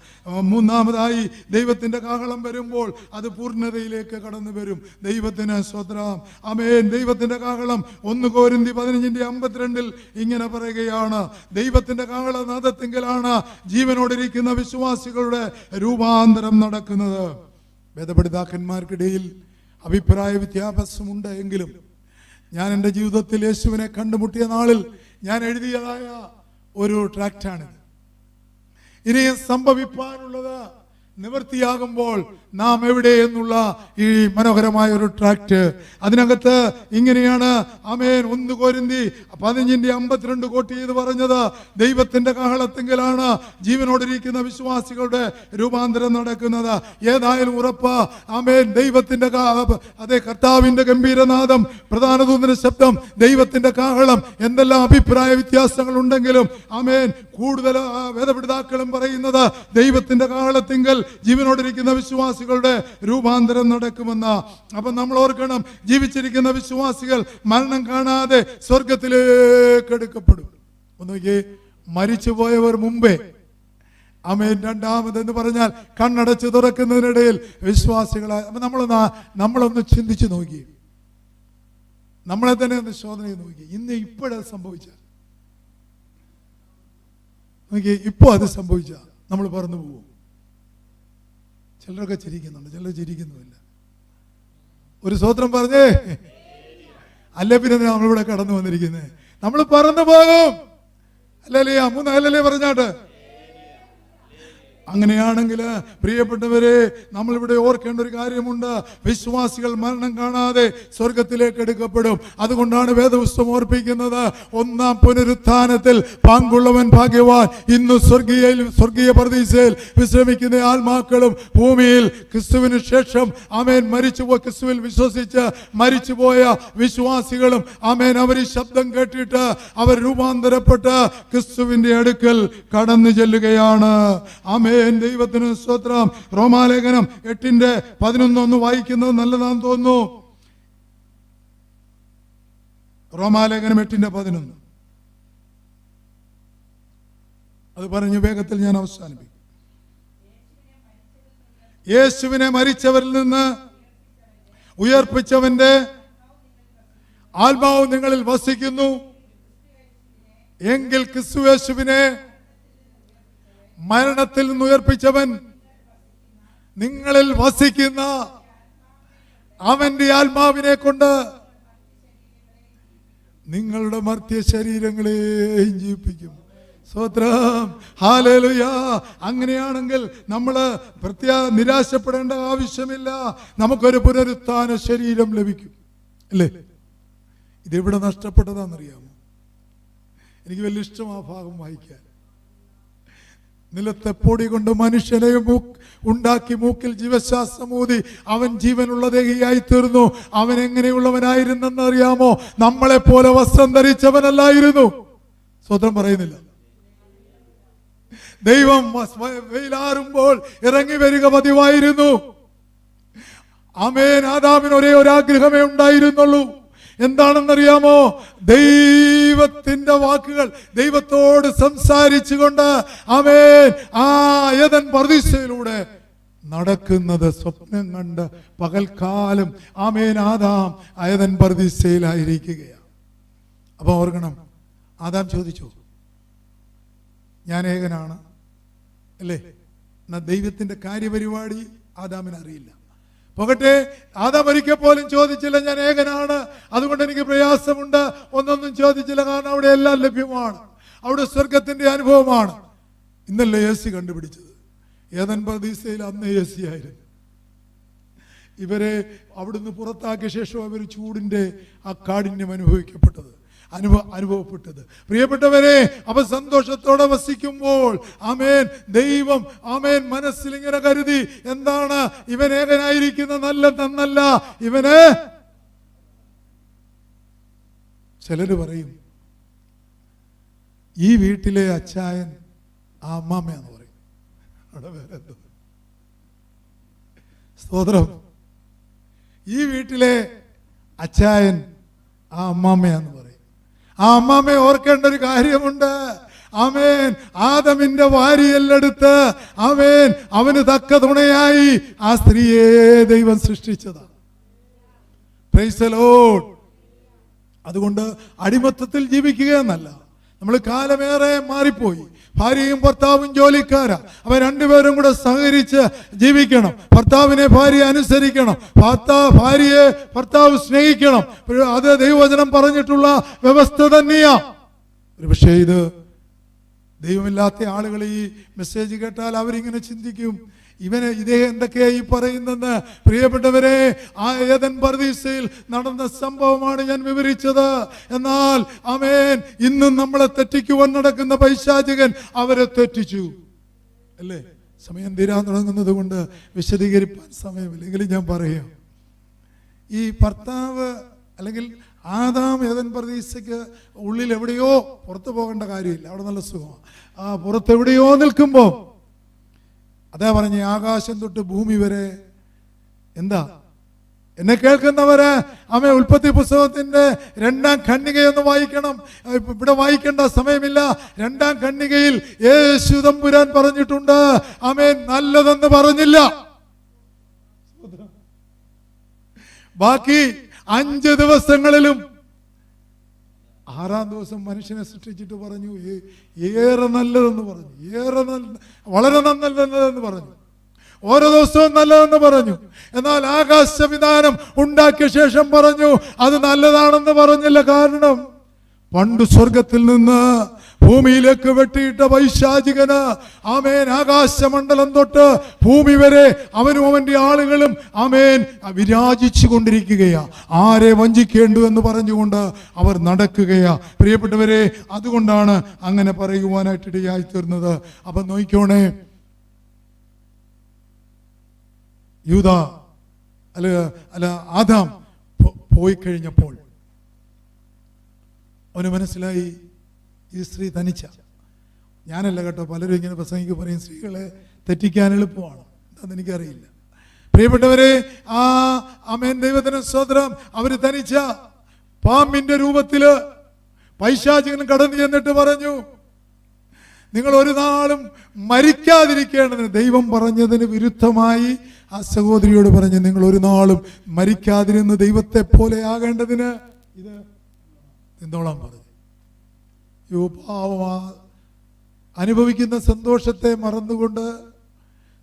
മൂന്നാമതായി, ദൈവത്തിന്റെ കാഹളം വരുമ്പോൾ അത് പൂർണ്ണതയിലേക്ക് കടന്നു വരും. ദൈവത്തിന് സ്തോത്രം. ആമേൻ. ദൈവത്തിന്റെ കാഹളം 1 കൊരിന്ത്യർ 15:52 ഇങ്ങനെ പറയുകയാണ്, ദൈവത്തിന്റെ കാഹളനാദത്തിങ്കലാണ് ജീവനോടിരിക്കുന്ന വിശ്വാസികളുടെ രൂപാന്തരം നടക്കുന്നത്. വേദപണ്ഡിതാക്കന്മാർക്കിടയിൽ അഭിപ്രായ വ്യത്യാസമുണ്ട് എങ്കിലും ഞാൻ എൻ്റെ ജീവിതത്തിൽ യേശുവിനെ കണ്ടുമുട്ടിയ നാളിൽ ഞാൻ എഴുതിയതായ ഒരു ട്രാക്റ്റാണിത്. ഇനിയും സംഭവിപ്പാനുള്ളത് നിവൃത്തിയാകുമ്പോൾ നാം എവിടെ എന്നുള്ള ഈ മനോഹരമായ ഒരു ട്രാക്ട്. അതിനകത്ത് ഇങ്ങനെയാണ് ആമേൻ 1 കൊരിന്ത്യർ 15:52 കോട്ട് ചെയ്ത് പറഞ്ഞത്, ദൈവത്തിന്റെ കാഹളത്തിങ്കലാണ് ജീവനോടിരിക്കുന്ന വിശ്വാസികളുടെ രൂപാന്തരം നടക്കുന്നത്. ഏതായാലും ഉറപ്പ്, ആമേൻ. ദൈവത്തിന്റെ അതേ കർത്താവിന്റെ ഗംഭീരനാദം, പ്രധാന ദൂതന്റെ ശബ്ദം, ദൈവത്തിന്റെ കാഹളം, എന്തെല്ലാം അഭിപ്രായ വ്യത്യാസങ്ങൾ ഉണ്ടെങ്കിലും ആമേൻ, കൂടുതൽ വേദപണ്ഡിതാക്കളും പറയുന്നത് ദൈവത്തിന്റെ കാഹളത്തിങ്കൽ ജീവനോടിരിക്കുന്ന വിശ്വാസികളുടെ രൂപാന്തരം നടക്കുമെന്ന്. അപ്പൊ നമ്മൾ ഓർക്കണം, ജീവിച്ചിരിക്കുന്ന വിശ്വാസികൾ മരണം കാണാതെ സ്വർഗത്തിലേക്ക് എടുക്കപ്പെടും. ഒന്നുകെ മരിച്ചുപോയവർ മുമ്പേ ആമേൻ. രണ്ടാമതെന്ന് പറഞ്ഞാൽ കണ്ണടച്ച് തുറക്കുന്നതിനിടയിൽ വിശ്വാസികളായി. അപ്പൊ നമ്മളൊന്ന് ചിന്തിച്ചു നോക്കി, നമ്മളെ തന്നെ ഒന്ന് ശോധന ചെയ്ത് നോക്കി. ഇപ്പോഴത് സംഭവിച്ചാൽ നോക്കി, ഇപ്പൊ അത് സംഭവിച്ചാൽ നമ്മൾ പറന്നു പോകും. ചിലരൊക്കെ ചിരിക്കുന്നുണ്ട്, ചിലർ ചിരിക്കുന്നുമില്ല. ഒരു സ്തോത്രം പറഞ്ഞേ, അല്ലേ പിന്നെ നമ്മളിവിടെ കടന്നു വന്നിരിക്കുന്നത്. നമ്മൾ പറന്നു പോകും. അല്ലേ? 3 അല്ലല്ലേ പറഞ്ഞാട്ട്. അങ്ങനെയാണെങ്കിൽ പ്രിയപ്പെട്ടവരെ, നമ്മളിവിടെ ഓർക്കേണ്ട ഒരു കാര്യമുണ്ട്, വിശ്വാസികൾ മരണം കാണാതെ സ്വർഗത്തിലേക്ക് എടുക്കപ്പെടും. അതുകൊണ്ടാണ് വേദപുസ്തകം ഓർപ്പിക്കുന്നത്, 1-ാം പുനരുത്ഥാനത്തിൽ പാങ്കുള്ളവൻ ഭാഗ്യവാൻ. ഇന്ന് സ്വർഗീയ പർദീസയിൽ വിശ്രമിക്കുന്ന ആത്മാക്കളും ഭൂമിയിൽ ക്രിസ്തുവിന് ശേഷം ആമേൻ ക്രിസ്തുവിൽ വിശ്വസിച്ച് മരിച്ചുപോയ വിശ്വാസികളും ആമേൻ, അവർ ഈ ശബ്ദം കേട്ടിട്ട് അവർ രൂപാന്തരപ്പെട്ട് ക്രിസ്തുവിന്റെ അടുക്കൽ കടന്നു ചെല്ലുകയാണ്. ആമേൻ. ദൈവത്തിന് സ്തോത്രം. റോമാലേഖനം 8:11 വായിക്കുന്നത് നല്ലതാണെന്ന് തോന്നുന്നു. റോമാലേഖനം 8:11 അത് പറഞ്ഞു വേഗത്തിൽ ഞാൻ അവസാനിപ്പിക്കും. യേശുവിനെ മരിച്ചവരിൽ നിന്ന് ഉയർപ്പിച്ചവന്റെ ആത്മാവ് നിങ്ങളിൽ വസിക്കുന്നു എങ്കിൽ ക്രിസ്തു യേശുവിനെ മരണത്തിൽ നിന്ന് ഉയർപ്പിച്ചവൻ നിങ്ങളിൽ വസിക്കുന്ന അവന്റെ ആത്മാവിനെ കൊണ്ട് നിങ്ങളുടെ മർത്യ ശരീരങ്ങളെയും ജീവിപ്പിക്കും. സ്തോത്രം. ഹല്ലേലൂയ. അങ്ങനെയാണെങ്കിൽ നമ്മൾ നിരാശപ്പെടേണ്ട ആവശ്യമില്ല. നമുക്കൊരു പുനരുത്ഥാന ശരീരം ലഭിക്കും, അല്ലേ? ഇതെവിടെ നഷ്ടപ്പെട്ടതാണെന്നറിയാമോ? എനിക്ക് വലിയ ഇഷ്ടം ആ ഭാഗം വായിക്കാൻ. നിലത്തെ പൊടി കൊണ്ട് മനുഷ്യനെ ഉണ്ടാക്കി മൂക്കിൽ ജീവശ്വാസമൂതി അവൻ ജീവനുള്ള ദേഹിയായി തീർന്നു. അവൻ എങ്ങനെയുള്ളവനായിരുന്നെന്ന് അറിയാമോ? നമ്മളെ പോലെ വസ്ത്രം ധരിച്ചവനല്ലായിരുന്നു. സ്വതന്ത്രം പറയുന്നില്ല. ദൈവം വെയിലാറുമ്പോൾ ഇറങ്ങി വരിക പതിവായിരുന്നു. ആമേൻ. ആദാമിന് ഒരേ ഒരു ആഗ്രഹമേ ഉണ്ടായിരുന്നുള്ളൂ. എന്താണെന്നറിയാമോ? ദൈവത്തിന്റെ വാക്കുകൾ ദൈവത്തോട് സംസാരിച്ചുകൊണ്ട് ആമേൻ ആ ഏദൻ പർദീസയിലൂടെ നടക്കുന്നത് സ്വപ്നം കണ്ട് പകൽക്കാലം ആമേൻ ആദാം ഏദൻ പർദീസയിലായിരിക്കുകയാണ്. അപ്പൊ ഓർക്കണം, ആദാം ചോദിച്ചു, ഞാൻ ഏകനാണ്, അല്ലേ? എന്നാ ദൈവത്തിന്റെ കാര്യപരിപാടി ആദാമിന് അറിയില്ല. പോകട്ടെ, ആദാം ഒരിക്കൽ പോലും ചോദിച്ചില്ല ഞാൻ ഏകനാണ്, അതുകൊണ്ട് എനിക്ക് പ്രയാസമുണ്ട്, ഒന്നൊന്നും ചോദിച്ചില്ല. കാരണം അവിടെ എല്ലാം ലഭ്യമാണ്, അവിടെ സ്വർഗത്തിന്റെ അനുഭവമാണ്. ഇന്നല്ലേ AC കണ്ടുപിടിച്ചത്? ഏദൻ പർദീസയിൽ അന്ന് AC ആയിരുന്നു. ഇവരെ അവിടുന്ന് പുറത്താക്കിയ ശേഷം അവർ ചൂടിന്റെ ആ കാഠിന്യം അനുഭവപ്പെട്ടത്. പ്രിയപ്പെട്ടവരെ, അവ സന്തോഷത്തോടെ വസിക്കുമ്പോൾ ആമേൻ, ദൈവം ആമേൻ മനസ്സിൽ ഇങ്ങനെ കരുതി, എന്താണ് ഇവൻ ഏകനായിരിക്കുന്ന നന്നല്ല, ഇവന് ചിലര് പറയും ഈ വീട്ടിലെ അച്ചായൻ ആ അമ്മാമ്മയാന്ന് പറയും. അവിടെ വേറെ എന്തോ സ്തോത്രം. ഈ വീട്ടിലെ അച്ചായൻ ആ അമ്മാമ്മയാന്ന് പറയും. ആ അമ്മാമ്മയെ ഓർക്കേണ്ട ഒരു കാര്യമുണ്ട്. ആമേൻ, ആദമിന്റെ വാരിയെല്ലെടുത്ത് ആമേൻ അവന് തക്ക തുണയായി ആ സ്ത്രീയെ ദൈവം സൃഷ്ടിച്ചതാണ്. Praise the Lord. അതുകൊണ്ട് അടിമത്തത്തിൽ ജീവിക്കുക എന്നല്ല. നമ്മൾ കാലമേറെ മാറിപ്പോയി. ഭാര്യയും ഭർത്താവും ജോലിക്കാരാ. അവർ രണ്ടുപേരും കൂടെ സഹകരിച്ച് ജീവിക്കണം. ഭർത്താവിനെ ഭാര്യ അനുസരിക്കണം, ഭാര്യയെ ഭർത്താവ് സ്നേഹിക്കണം. അത് ദൈവവചനം പറഞ്ഞിട്ടുള്ള വ്യവസ്ഥ തന്നെയാ. ഒരു പക്ഷേ ഇത് ദൈവമില്ലാത്ത ആളുകൾ ഈ മെസ്സേജ് കേട്ടാൽ അവരിങ്ങനെ ചിന്തിക്കും, ഇതേ എന്തൊക്കെയാ ഈ പറയുന്നെന്ന്. പ്രിയപ്പെട്ടവരെ, ആ ഏദൻ പർദീസയിൽ നടന്ന സംഭവമാണ് ഞാൻ വിവരിച്ചത്. എന്നാൽ ആമേൻ, ഇന്നും നമ്മളെ തെറ്റിക്കുവാൻ നടക്കുന്ന പൈശാചികൻ അവരെ തെറ്റിച്ചു അല്ലേ? സമയം തീരാൻ തുടങ്ങുന്നത് കൊണ്ട് വിശദീകരിക്കാൻ സമയമില്ലെങ്കിലും ഞാൻ പറയാം. ഈ ഭർത്താവ് അല്ലെങ്കിൽ ആദാം ഏദൻ പർദീസയ്ക്ക് ഉള്ളിൽ എവിടെയോ, പുറത്തു പോകേണ്ട കാര്യമില്ല, അവിടെ നല്ല സുഖമാണ്. ആ പുറത്തെവിടെയോ നിൽക്കുമ്പോൾ അതേ പറഞ്ഞ ആകാശം തൊട്ട് ഭൂമി വരെ എന്താ എന്നെ കേൾക്കുന്നവര് ആമേ, ഉൽപ്പത്തി പുസ്തകത്തിന്റെ 2-ാം ഖണ്ഡികയൊന്ന് വായിക്കണം. ഇവിടെ വായിക്കേണ്ട സമയമില്ല. 2-ാം ഖണ്ഡികയിൽ യേശു തമ്പുരാൻ പറഞ്ഞിട്ടുണ്ട്, ആമേൻ, നല്ലതെന്ന് പറഞ്ഞില്ല. ബാക്കി 5 ദിവസങ്ങളിലും 6-ാം ദിവസം മനുഷ്യനെ സൃഷ്ടിച്ചിട്ട് പറഞ്ഞു ഏറെ നല്ലതെന്ന് പറഞ്ഞു, വളരെ നല്ലതെന്ന് പറഞ്ഞു, ഓരോ ദിവസവും നല്ലതെന്ന് പറഞ്ഞു. എന്നാൽ ആകാശവിധാനം ഉണ്ടാക്കിയ ശേഷം പറഞ്ഞു അത് നല്ലതാണെന്ന് പറഞ്ഞില്ല. കാരണം പണ്ട് സ്വർഗത്തിൽ നിന്ന് ഭൂമിയിലേക്ക് വെട്ടിയിട്ട പൈശാചികന് ആമേൻ ആകാശമണ്ഡലം തൊട്ട് ഭൂമി വരെ അവനും അവന്റെ ആളുകളും ആമേൻ വിരാജിച്ചു കൊണ്ടിരിക്കുകയാ. ആരെ വഞ്ചിക്കേണ്ടു എന്ന് പറഞ്ഞുകൊണ്ട് അവർ നടക്കുകയാ. പ്രിയപ്പെട്ടവരെ, അതുകൊണ്ടാണ് അങ്ങനെ പറയുവാനായിട്ട് ഇടയായി തീർന്നത്. അപ്പൊ നോക്കിക്കോണേ, യൂദ അല്ല ആദാം പോയി കഴിഞ്ഞപ്പോൾ അവന് മനസ്സിലായി ഈ സ്ത്രീ തനിച്ച. ഞാനല്ല കേട്ടോ, പലരും ഇങ്ങനെ പ്രസംഗിക്ക് പറയും സ്ത്രീകളെ തെറ്റിക്കാൻ എളുപ്പമാണ്, എന്താണെന്ന് എനിക്കറിയില്ല. പ്രിയപ്പെട്ടവരെ, ആമേൻ, ദൈവത്തിന് സ്തോത്രം. അവര് തനിച്ച പാമ്പിന്റെ രൂപത്തില് പൈശാചികൻ കടന്നു ചെന്നിട്ട് പറഞ്ഞു, നിങ്ങൾ ഒരു നാളും മരിക്കാതിരിക്കേണ്ടതിന്, ദൈവം പറഞ്ഞതിന് വിരുദ്ധമായി ആ സഹോദരിയോട് പറഞ്ഞു, നിങ്ങൾ ഒരു നാളും മരിക്കാതിരുന്ന് ദൈവത്തെ പോലെ ആകേണ്ടതിന് ഇത് എന്തോളാൻ പറഞ്ഞു. പാവമാ അനുഭവിക്കുന്ന സന്തോഷത്തെ മറന്നുകൊണ്ട്,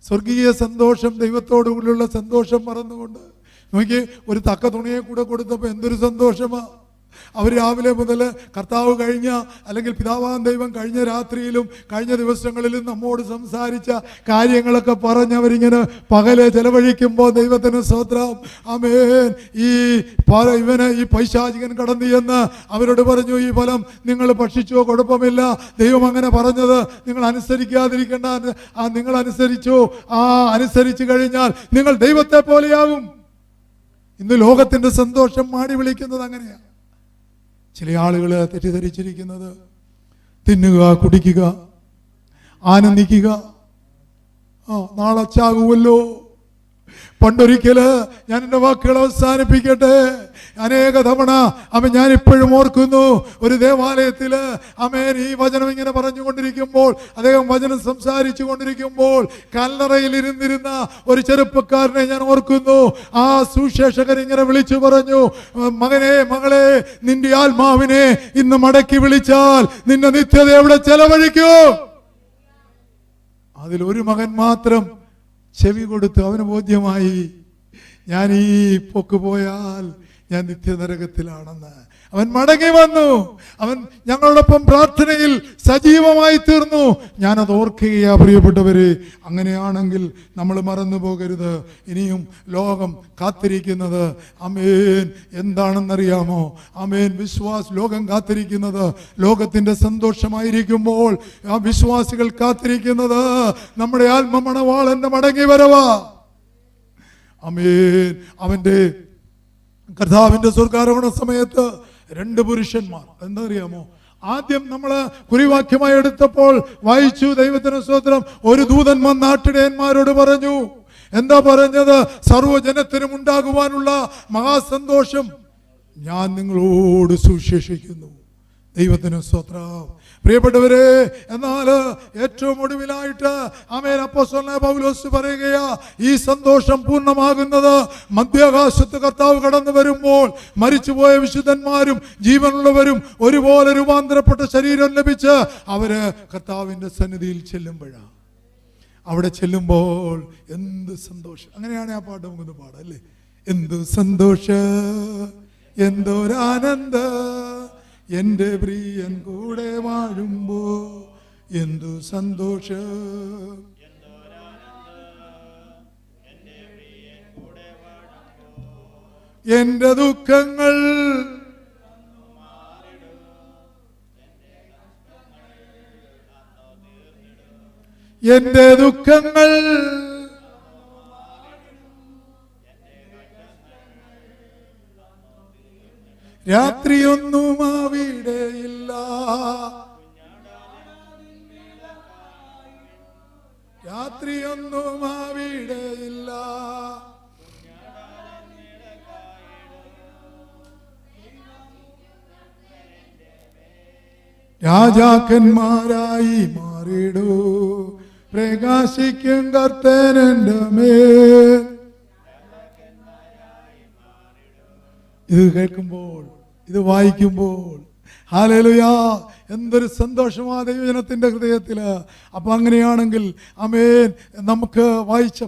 സ്വർഗീയ സന്തോഷം, ദൈവത്തോടുകൂടിയുള്ള സന്തോഷം മറന്നുകൊണ്ട്, നോക്കി ഒരു തക്ക തുണിയെ കൂടെ കൊടുത്തപ്പോൾ എന്തൊരു സന്തോഷമാ. അവർ രാവിലെ മുതൽ കർത്താവ് കഴിഞ്ഞ അല്ലെങ്കിൽ പിതാവാൻ ദൈവം കഴിഞ്ഞ രാത്രിയിലും കഴിഞ്ഞ ദിവസങ്ങളിലും നമ്മോട് സംസാരിച്ച കാര്യങ്ങളൊക്കെ പറഞ്ഞ് അവരിങ്ങനെ പകല് ചെലവഴിക്കുമ്പോൾ ദൈവത്തിന് സ്തോത്രം. ആമേൻ. ഇവന് ഈ പൈശാചികൻ കടന്നു എന്ന് അവരോട് പറഞ്ഞു, ഈ ഫലം നിങ്ങൾ ഭക്ഷിച്ചോ കുഴപ്പമില്ല, ദൈവം അങ്ങനെ പറഞ്ഞത് നിങ്ങൾ അനുസരിക്കാതിരിക്കേണ്ട, നിങ്ങൾ അനുസരിച്ചോ, അനുസരിച്ചു കഴിഞ്ഞാൽ നിങ്ങൾ ദൈവത്തെ പോലെയാകും. ഇന്ന് ലോകത്തിന്റെ സന്തോഷം മാടി വിളിക്കുന്നത് അങ്ങനെയാണ്. ചില ആളുകൾ തെറ്റിദ്ധരിച്ചിരിക്കുന്നത് തിന്നുക, കുടിക്കുക, ആനന്ദിക്കുക, നാളെ ചാകുമല്ലോ. പണ്ടൊരിക്കല് ഞാൻ എൻ്റെ വാക്കുകൾ അവസാനിപ്പിക്കട്ടെ. അനേക തവണ ഞാൻ ഇപ്പോഴും ഓർക്കുന്നു, ഒരു ദേവാലയത്തില് ആമേൻ ഈ വചനം ഇങ്ങനെ പറഞ്ഞുകൊണ്ടിരിക്കുമ്പോൾ, അദ്ദേഹം വചനം സംസാരിച്ചു കൊണ്ടിരിക്കുമ്പോൾ കല്ലറയിൽ ഇരുന്നിരുന്ന ഒരു ചെറുപ്പക്കാരനെ ഞാൻ ഓർക്കുന്നു. ആ സുശേഷകൻ ഇങ്ങനെ വിളിച്ചു പറഞ്ഞു, മകനെ, മകളെ, നിന്റെ ആത്മാവിനെ ഇന്ന് മടക്കി വിളിച്ചാൽ നിന്റെ നിത്യത എവിടെ ചെലവഴിക്കൂ? അതിൽ ഒരു മകൻ മാത്രം ചെവി കൊടുത്ത് അവന് ബോധ്യമായി ഞാൻ ഈ പോക്ക് പോയാൽ ഞാൻ നിത്യനരകത്തിലാണെന്ന്. അവൻ മടങ്ങി വന്നു. അവൻ ഞങ്ങളോടൊപ്പം പ്രാർത്ഥനയിൽ സജീവമായി തീർന്നു. ഞാനത് ഓർക്കുകയാ പ്രിയപ്പെട്ടവരെ. അങ്ങനെയാണെങ്കിൽ നമ്മൾ മറന്നു പോകരുത്. ഇനിയും ലോകം കാത്തിരിക്കുന്നത് ആമേൻ എന്താണെന്നറിയാമോ? ആമേൻ ലോകം കാത്തിരിക്കുന്നത് ലോകത്തിന്റെ സന്തോഷമായിരിക്കുമ്പോൾ ആ വിശ്വാസികൾ കാത്തിരിക്കുന്നത് നമ്മുടെ ആത്മമണവാളന്റെ മടങ്ങി വരവാ. ആമേൻ. അവന്റെ കർത്താവിന്റെ സ്വർഗ്ഗാരോഹണ സമയത്ത് 2 പുരുഷന്മാർ, എന്താ അറിയാമോ? ആദ്യം നമ്മള് കുറിവാക്യമായി എടുത്തപ്പോൾ വായിച്ചു, ദൈവത്തിന് സ്തോത്രം, ഒരു ദൂതൻ വന്ന് ആട്ടിടയന്മാരോട് പറഞ്ഞു. എന്താ പറഞ്ഞത്? സർവ്വജനത്തിനും ഉണ്ടാകുവാനുള്ള മഹാസന്തോഷം ഞാൻ നിങ്ങളോട് സുവിശേഷിക്കുന്നു. ദൈവത്തിന് സ്തോത്രം. പ്രിയപ്പെട്ടവരെ, എന്നാൽ ഏറ്റവും ഒടുവിലായിട്ട് ആമേൻ അപ്പോസ്തലനായ പൗലോസ് പറയുകയാ, ഈ സന്തോഷം പൂർണ്ണമാകുന്നത് മധ്യാകാശത്ത് കർത്താവ് കടന്നു വരുമ്പോൾ മരിച്ചുപോയ വിശുദ്ധന്മാരും ജീവനുള്ളവരും ഒരുപോലെ രൂപാന്തരപ്പെട്ട ശരീരം ലഭിച്ച് അവര് കർത്താവിന്റെ സന്നിധിയിൽ ചെല്ലുമ്പോഴാണ്. അവിടെ ചെല്ലുമ്പോൾ എന്ത് സന്തോഷം. അങ്ങനെയാണ് ആ പാട്ട് നമുക്കൊന്ന് പാടാം അല്ലേ? എന്ത് സന്തോഷം, എന്തൊരാനന്ദ, എന്റെ പ്രിയൻ കൂടെ വാഴുമ്പോ എന്തു സന്തോഷം. എന്റെ ദുഃഖങ്ങൾ എന്റെ ദുഃഖങ്ങൾ രാത്രിയൊന്നും അവിടെയില്ല, രാത്രിയൊന്നും അവിടെയില്ല. രാജാക്കന്മാരായി മാറിടൂ, പ്രകാശിക്കും കർത്തനെന്റെ മേൽ. ഇത് കേൾക്കുമ്പോൾ, ഇത് വായിക്കുമ്പോൾ ഹല്ലേലൂയ, എന്തൊരു സന്തോഷമാ ദൈവജനത്തിന്റെ ഹൃദയത്തില്. അപ്പൊ അങ്ങനെയാണെങ്കിൽ ആമേൻ, നമുക്ക് വായിച്ച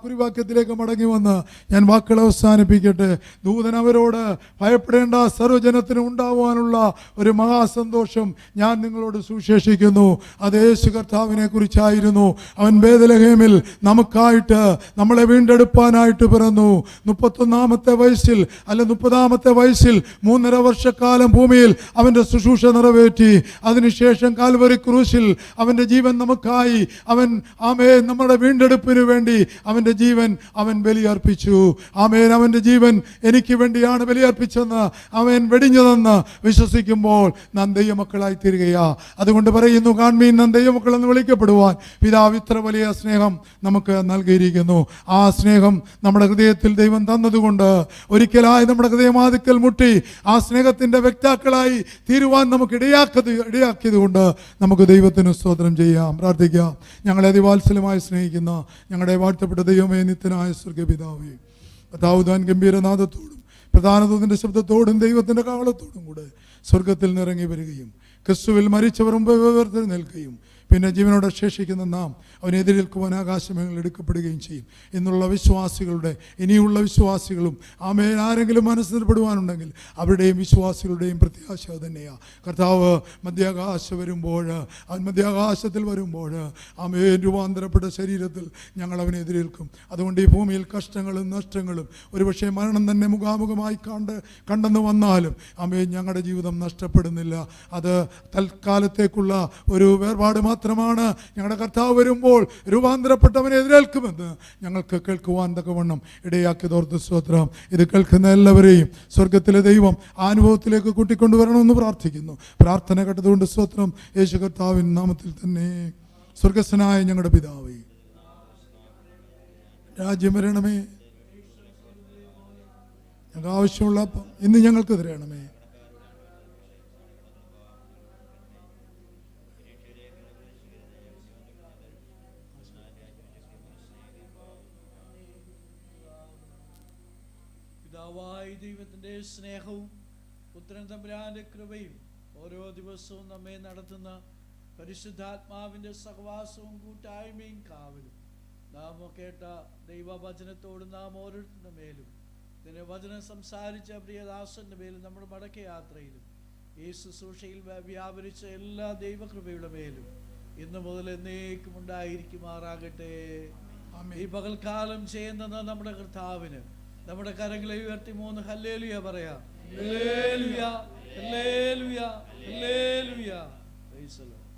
കുറിവാക്യത്തിലേക്ക് മടങ്ങി വന്ന് ഞാൻ വാക്കുകൾ അവസാനിപ്പിക്കട്ടെ. ദൂതൻ അവരോട് ഭയപ്പെടേണ്ട, സർവ്വജനത്തിനും ഉണ്ടാവാനുള്ള ഒരു മഹാസന്തോഷം ഞാൻ നിങ്ങളോട് സുവിശേഷിക്കുന്നു. അത് യേശു കർത്താവിനെ കുറിച്ചായിരുന്നു. അവൻ ബേത്ലഹേമിൽ നമുക്കായിട്ട്, നമ്മളെ വീണ്ടെടുപ്പാനായിട്ട് പിറന്നു. 31-ാമത്തെ വയസ്സിൽ, അല്ല 30-ാമത്തെ വയസ്സിൽ 3.5 വർഷക്കാലം ഭൂമിയിൽ അവന്റെ ശുശ്രൂഷ നിറവേറ്റി. അതിനുശേഷം കാൽവരി ക്രൂശിൽ അവന്റെ ജീവൻ നമുക്കായി, അവൻ ആമേൻ നമ്മുടെ വീണ്ടെടുപ്പിന് വേണ്ടി അവന്റെ ജീവൻ അവൻ ബലിയർപ്പിച്ചു. ആമേൻ, അവന്റെ ജീവൻ എനിക്ക് വേണ്ടിയാണ് ബലിയർപ്പിച്ചെന്ന് അവൻ വെടിഞ്ഞതെന്ന് വിശ്വസിക്കുമ്പോൾ നാം ദൈവമക്കളായി തീരുകയാ. അതുകൊണ്ട് പറയുന്നു, കാൺമീൻ, നാം ദൈവമക്കളെന്ന് വിളിക്കപ്പെടുവാൻ പിതാവ് ഇത്ര വലിയ സ്നേഹം നമുക്ക് നൽകിയിരിക്കുന്നു. ആ സ്നേഹം നമ്മുടെ ഹൃദയത്തിൽ ദൈവം തന്നതുകൊണ്ട് ഒരിക്കലായി നമ്മുടെ ഹൃദയമാദിക്കൽ മുട്ടി ആ സ്നേഹത്തിന്റെ വ്യക്താക്കളായി തീരുവാൻ നമുക്ക് ഇടയാക്കിയത് കൊണ്ട് നമുക്ക് ദൈവത്തിന് സ്തോത്രം ചെയ്യാം, പ്രാർത്ഥിക്കാം. ഞങ്ങളെ അതിവാത്സല്യമായി സ്നേഹിക്കുന്ന ഞങ്ങളുടെ വാഴ്ത്തപ്പെട്ട ദൈവമേ, നിത്യനായ സ്വർഗ്ഗപിതാവേ, കർത്താവ് ഗംഭീരനാദത്തോടും പ്രധാന ദൂതന്റെ ശബ്ദത്തോടും ദൈവത്തിന്റെ കാഹളത്തോടും കൂടെ സ്വർഗത്തിൽ നിറങ്ങി വരികയും ക്രിസ്തുവിൽ മരിച്ചവർ മുമ്പ് നിൽക്കുകയും പിന്നെ ജീവനോടെ ശേഷിക്കുന്ന നാം അവനെ എതിരേൽക്കുവാൻ ആകാശമേഖല എടുക്കപ്പെടുകയും ചെയ്യും. ഇന്നുള്ള വിശ്വാസികളുടെ, ഇനിയുള്ള വിശ്വാസികളും ആമേൻ ആരെങ്കിലും മനസ്സിൽപ്പെടുവാനുണ്ടെങ്കിൽ അവരുടെയും വിശ്വാസികളുടെയും പ്രത്യാശ തന്നെയാണ്. കർത്താവ് മധ്യാകാശം വരുമ്പോൾ, അവൻ മധ്യാകാശത്തിൽ വരുമ്പോൾ ആമേൻ രൂപാന്തരപ്പെട്ട ശരീരത്തിൽ ഞങ്ങൾ അവനെ എതിരേൽക്കും. അതുകൊണ്ട് ഈ ഭൂമിയിൽ കഷ്ടങ്ങളും നഷ്ടങ്ങളും ഒരുപക്ഷെ മരണം തന്നെ മുഖാമുഖമായി കണ്ടെന്ന് വന്നാലും ആമേൻ ഞങ്ങളുടെ ജീവിതം നഷ്ടപ്പെടുന്നില്ല. അത് തൽക്കാലത്തേക്കുള്ള ഒരു വേർപാട് മാത്രമാണ്. ഞങ്ങളുടെ കർത്താവ് വരുമ്പോൾ രൂപാന്തരപ്പെട്ടവനെ എതിരേൽക്കുമെന്ന് ഞങ്ങൾക്ക് കേൾക്കുവാൻ തക്കവണ്ണം ഇടയാക്കിയതോർത്ത് സ്തോത്രം. ഇത് കേൾക്കുന്ന എല്ലാവരെയും സ്വർഗത്തിലെ ദൈവം ആ അനുഭവത്തിലേക്ക് കൂട്ടിക്കൊണ്ടുവരണമെന്ന് പ്രാർത്ഥിക്കുന്നു. പ്രാർത്ഥന കേട്ടതുകൊണ്ട് സ്തോത്രം. യേശു കർത്താവിൻ നാമത്തിൽ തന്നെ. സ്വർഗസ്ഥനായ ഞങ്ങളുടെ പിതാവേ, രാജ്യം വരണമേ, ഞങ്ങൾക്ക് ആവശ്യമുള്ള അപ്പം ഇന്ന് ഞങ്ങൾക്ക് തരണമേ. ദൈവത്തിൻ്റെ സ്നേഹവും പുത്രൻ തമ്പുരാന്റെ കൃപയും ഓരോ ദിവസവും നമ്മെ നടത്തുന്ന പരിശുദ്ധാത്മാവിൻ്റെ സഹവാസവും കൂട്ടായ്മയും കാവലും നാം കേട്ട ദൈവവചനത്തോട് നാം ഓരോരുത്തരുടെ മേലും, ഇതിനെ വചനം സംസാരിച്ച പ്രിയദാസന്റെ മേലും, നമ്മുടെ മടക്ക യാത്രയിലും ഈ ശുശ്രൂഷയിൽ വ്യാപരിച്ച എല്ലാ ദൈവകൃപയുടെ മേലും ഇന്നു മുതൽ എന്നേക്കും ഉണ്ടായിരിക്കുമാറാകട്ടെ. ഈ പകൽക്കാലം ചെയ്യുന്ന നമ്മുടെ കർത്താവിന് നമ്മുടെ കരങ്ങളെ ഉയർത്തി 3 ഹല്ലേലൂയ പറയാം. Hallelujah, hallelujah, hallelujah. Praise the Lord.